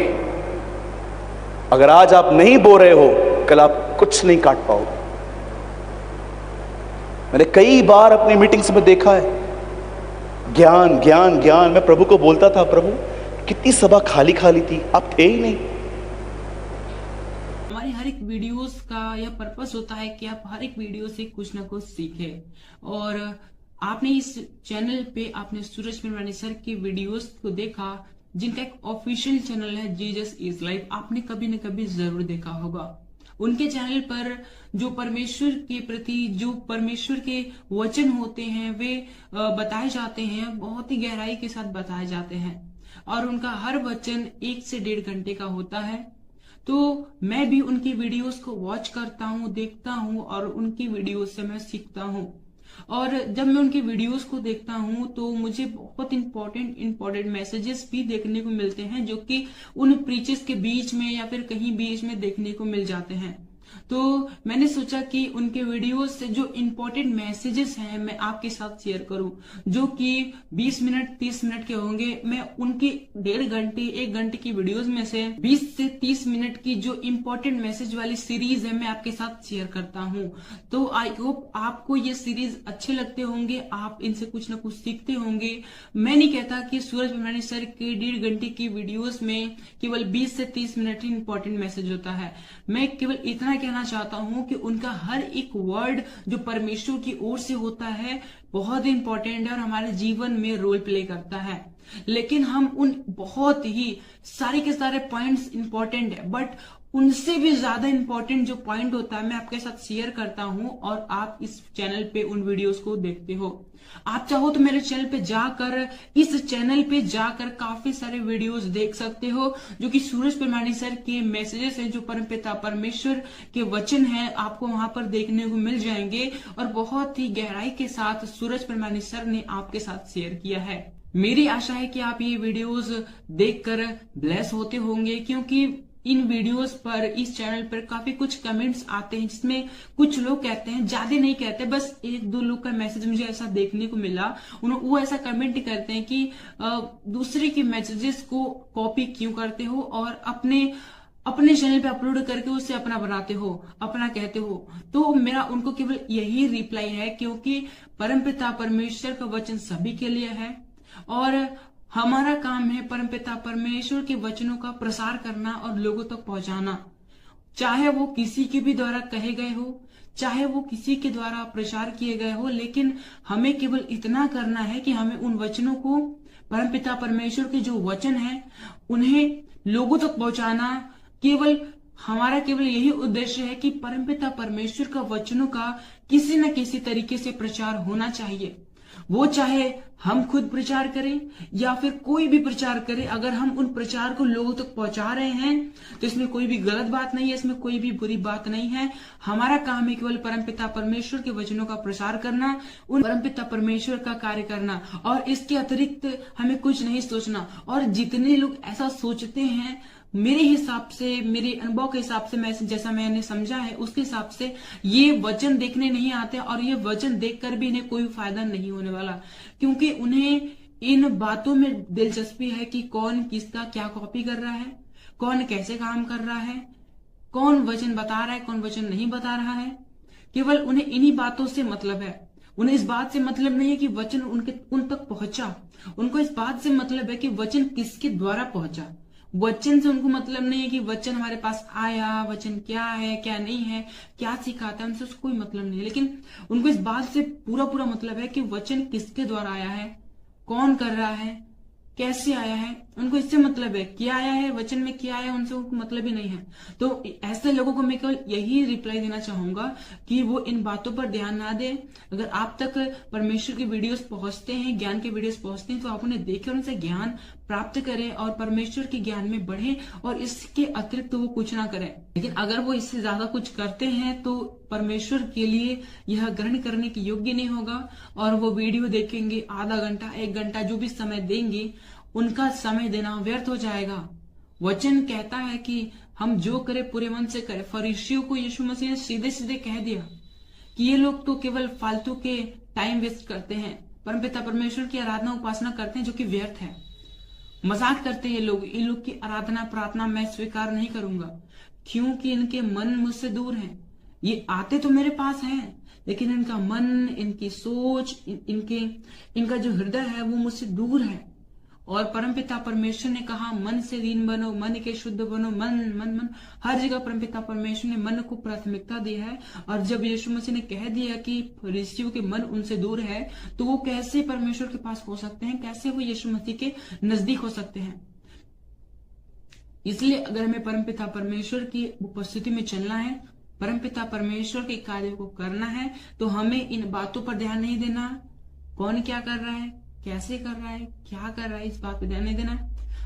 अगर आज आप नहीं बो रहे हो, कल आप कुछ नहीं काट पाओगे। मैंने कई बार अपनी मीटिंग्स में देखा है, ज्ञान ज्ञान ज्ञान। मैं प्रभु को बोलता था, प्रभु कितनी सभा खाली खाली थी, आप थे ही नहीं। हमारे हर एक वीडियोस का यह पर्पस होता है कि आप हर एक वीडियो से कुछ ना कुछ सीखें। और आपने इस चैनल पे आपने सूरज पिरवानी सर की वीडियोस को देखा, जिनका एक ऑफिशियल चैनल है जीसस इज लाइफ। आपने कभी न कभी जरूर देखा होगा। उनके चैनल पर जो परमेश्वर के प्रति, जो परमेश्वर के वचन होते हैं, वे बताए जाते हैं, बहुत ही गहराई के साथ बताए जाते हैं। और उनका हर वचन 1 से 1.5 घंटे का होता है। तो मैं भी उनकी वीडियोस को वॉच करता हूँ, देखता हूँ और उनकी वीडियोस से मैं सीखता हूँ। और जब मैं उनकी वीडियोस को देखता हूँ तो मुझे बहुत इंपॉर्टेंट मैसेजेस भी देखने को मिलते हैं, जो कि उन प्रीचेस के बीच में या फिर कहीं बीच में देखने को मिल जाते हैं। तो मैंने सोचा कि उनके वीडियोस से जो इम्पोर्टेंट मैसेजेस हैं मैं आपके साथ शेयर करूं, जो कि 20 मिनट 30 मिनट के होंगे। मैं उनकी 1.5 घंटे 1 घंटे की वीडियोस में से 20 से 30 मिनट की जो इम्पोर्टेंट मैसेज वाली सीरीज है मैं आपके साथ शेयर करता हूं। तो आई होप आपको ये सीरीज अच्छे लगते होंगे, आप इनसे कुछ ना कुछ सीखते होंगे। मैं नहीं कहता कि सूरज पिरवानी सर के 1.5 घंटे की वीडियोस में केवल 20 से 30 मिनट ही इम्पोर्टेंट मैसेज होता है। मैं केवल इतना कहना चाहता हूं कि उनका हर एक वर्ड जो परमेश्वर की ओर से होता है बहुत इंपॉर्टेंट है और हमारे जीवन में रोल प्ले करता है। लेकिन हम उन बहुत ही सारे के सारे पॉइंट्स इंपॉर्टेंट है, बट उनसे भी ज्यादा इंपॉर्टेंट जो पॉइंट होता है मैं आपके साथ शेयर करता हूं और आप इस चैनल पे उन वीडियोस को देखते हो। आप चाहो तो मेरे चैनल पे जाकर, इस चैनल पे जाकर काफी सारे वीडियोस देख सकते हो, जो कि सूरज पिरवानी सर के मैसेजेस हैं, जो परमपिता परमेश्वर के वचन हैं, आपको वहां पर देखने को मिल जाएंगे और बहुत ही गहराई के साथ सूरज पिरवानी सर ने आपके साथ शेयर किया है। मेरी आशा है कि आप ये वीडियोस देखकर ब्लेस होते होंगे, क्योंकि इन वीडियोस पर, इस चैनल पर काफी कुछ कमेंट्स आते हैं जिसमें कुछ लोग कहते हैं, ज्यादा नहीं कहते, बस 1-2 लोग का मैसेज मुझे ऐसा देखने को मिला, वो ऐसा कमेंट करते हैं कि दूसरे के मैसेजेस को कॉपी क्यों करते हो और अपने चैनल पे अपलोड करके उससे अपना बनाते हो, अपना कहते हो। तो मेरा उनको केवल यही रिप्लाई है, क्योंकि परमपिता परमेश्वर का वचन सभी के लिए है और हमारा काम है परमपिता परमेश्वर के वचनों का प्रसार करना और लोगों तक पहुंचाना, चाहे वो किसी के भी द्वारा कहे गए हो, चाहे वो किसी के द्वारा प्रचार किए गए हो। लेकिन हमें केवल इतना करना है कि हमें उन वचनों को, परमपिता परमेश्वर के जो वचन है, उन्हें लोगों तक पहुंचाना। हमारा केवल यही उद्देश्य है कि परमपिता परमेश्वर का वचनों का किसी न किसी तरीके से प्रचार होना चाहिए। वो चाहे हम खुद प्रचार करें या फिर कोई भी प्रचार करे, अगर हम उन प्रचार को लोगों तक पहुंचा रहे हैं तो इसमें कोई भी गलत बात नहीं है, इसमें कोई भी बुरी बात नहीं है। हमारा काम है केवल परमपिता परमेश्वर के वचनों का प्रसार करना, उन परमपिता परमेश्वर का कार्य करना और इसके अतिरिक्त हमें कुछ नहीं सोचना। और जितने लोग ऐसा सोचते हैं, मेरे हिसाब से, मेरे अनुभव के हिसाब से, मैं जैसा मैंने समझा है उसके हिसाब से ये वचन देखने नहीं आते और ये वचन देखकर भी इन्हें कोई फायदा नहीं होने वाला, क्योंकि उन्हें इन बातों में दिलचस्पी है कि कौन किसका क्या कॉपी कर रहा है, कौन कैसे काम कर रहा है, कौन वचन बता रहा है, कौन वचन नहीं बता रहा है। केवल उन्हें इन्हीं बातों से मतलब है। उन्हें इस बात से मतलब नहीं है कि वचन उन तक पहुंचा, उनको इस बात से मतलब है कि वचन किसके द्वारा पहुंचा। वचन से उनको मतलब नहीं है कि वचन हमारे पास आया, वचन क्या है क्या नहीं है, क्या सिखाता है, उनसे उसको कोई मतलब नहीं है। लेकिन उनको इस बात से पूरा पूरा मतलब है कि वचन किसके द्वारा आया है, कौन कर रहा है, कैसे आया है, उनको इससे मतलब है। क्या आया है, वचन में क्या आया, उनसे उनको मतलब ही नहीं है। तो ऐसे लोगों को मैं केवल यही रिप्लाई देना चाहूंगा कि वो इन बातों पर ध्यान ना दे। अगर आप तक परमेश्वर की वीडियोस पहुंचते हैं, ज्ञान के वीडियोस पहुंचते हैं, तो आप उन्हें देखें, उनसे ज्ञान प्राप्त करें और परमेश्वर के ज्ञान में बढ़े, और इसके अतिरिक्त वो कुछ ना करें। लेकिन अगर वो इससे ज्यादा कुछ करते हैं तो परमेश्वर के लिए यह ग्रहण करने के योग्य नहीं होगा, और वो वीडियो देखेंगे, आधा घंटा 1 घंटा जो भी समय देंगे, उनका समय देना व्यर्थ हो जाएगा। वचन कहता है कि हम जो करें पूरे मन से करें। फरीसियों को यीशु मसीह ने सीधे सीधे कह दिया कि ये लोग तो केवल फालतू के टाइम वेस्ट करते हैं, परमपिता परमेश्वर की आराधना उपासना करते हैं जो कि व्यर्थ है। मजाक करते हैं लोग, इन लोग की आराधना प्रार्थना मैं स्वीकार नहीं करूंगा, क्योंकि इनके मन मुझसे दूर हैं। ये आते तो मेरे पास हैं, लेकिन इनका मन, इनकी सोच, इनका जो हृदय है वो मुझसे दूर है। और परमपिता परमेश्वर ने कहा मन से दीन बनो, मन के शुद्ध बनो, मन मन मन, हर जगह परमपिता परमेश्वर ने मन को प्राथमिकता दी है। और जब यीशु मसीह ने कह दिया कि फरीसियों के मन उनसे दूर है, तो वो कैसे परमेश्वर के पास हो सकते हैं, कैसे वो यीशु मसीह के नजदीक हो सकते हैं। इसलिए अगर हमें परमपिता परमेश्वर की उपस्थिति में चलना है, परमपिता परमेश्वर के कार्य को करना है, तो हमें इन बातों पर ध्यान नहीं देना, कौन क्या कर रहा है, कैसे कर रहा है, क्या कर रहा है, इस बात पे ध्यान नहीं देना।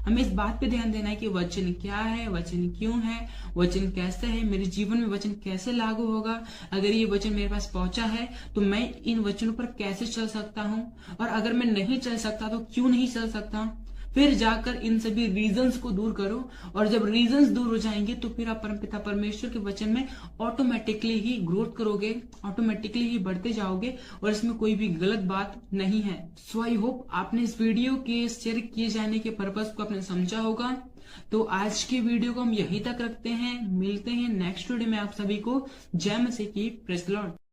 हमें इस बात पे ध्यान देना है कि वचन क्या है, वचन क्यों है, वचन कैसे है, मेरे जीवन में वचन कैसे लागू होगा। अगर ये वचन मेरे पास पहुंचा है तो मैं इन वचनों पर कैसे चल सकता हूं, और अगर मैं नहीं चल सकता तो क्यों नहीं चल सकता। फिर जाकर इन सभी रीजंस को दूर करो, और जब रीजंस दूर हो जाएंगे तो फिर आप परमपिता परमेश्वर के वचन में ऑटोमेटिकली ही ग्रोथ करोगे, ऑटोमेटिकली ही बढ़ते जाओगे, और इसमें कोई भी गलत बात नहीं है। सो आई होप आपने इस वीडियो के शेयर किए जाने के पर्पस को आपने समझा होगा। तो आज की वीडियो को हम यहीं तक रखते हैं, मिलते हैं नेक्स्ट वीडियो में। आप सभी को जय मसीह की, प्रेज़ द लॉर्ड।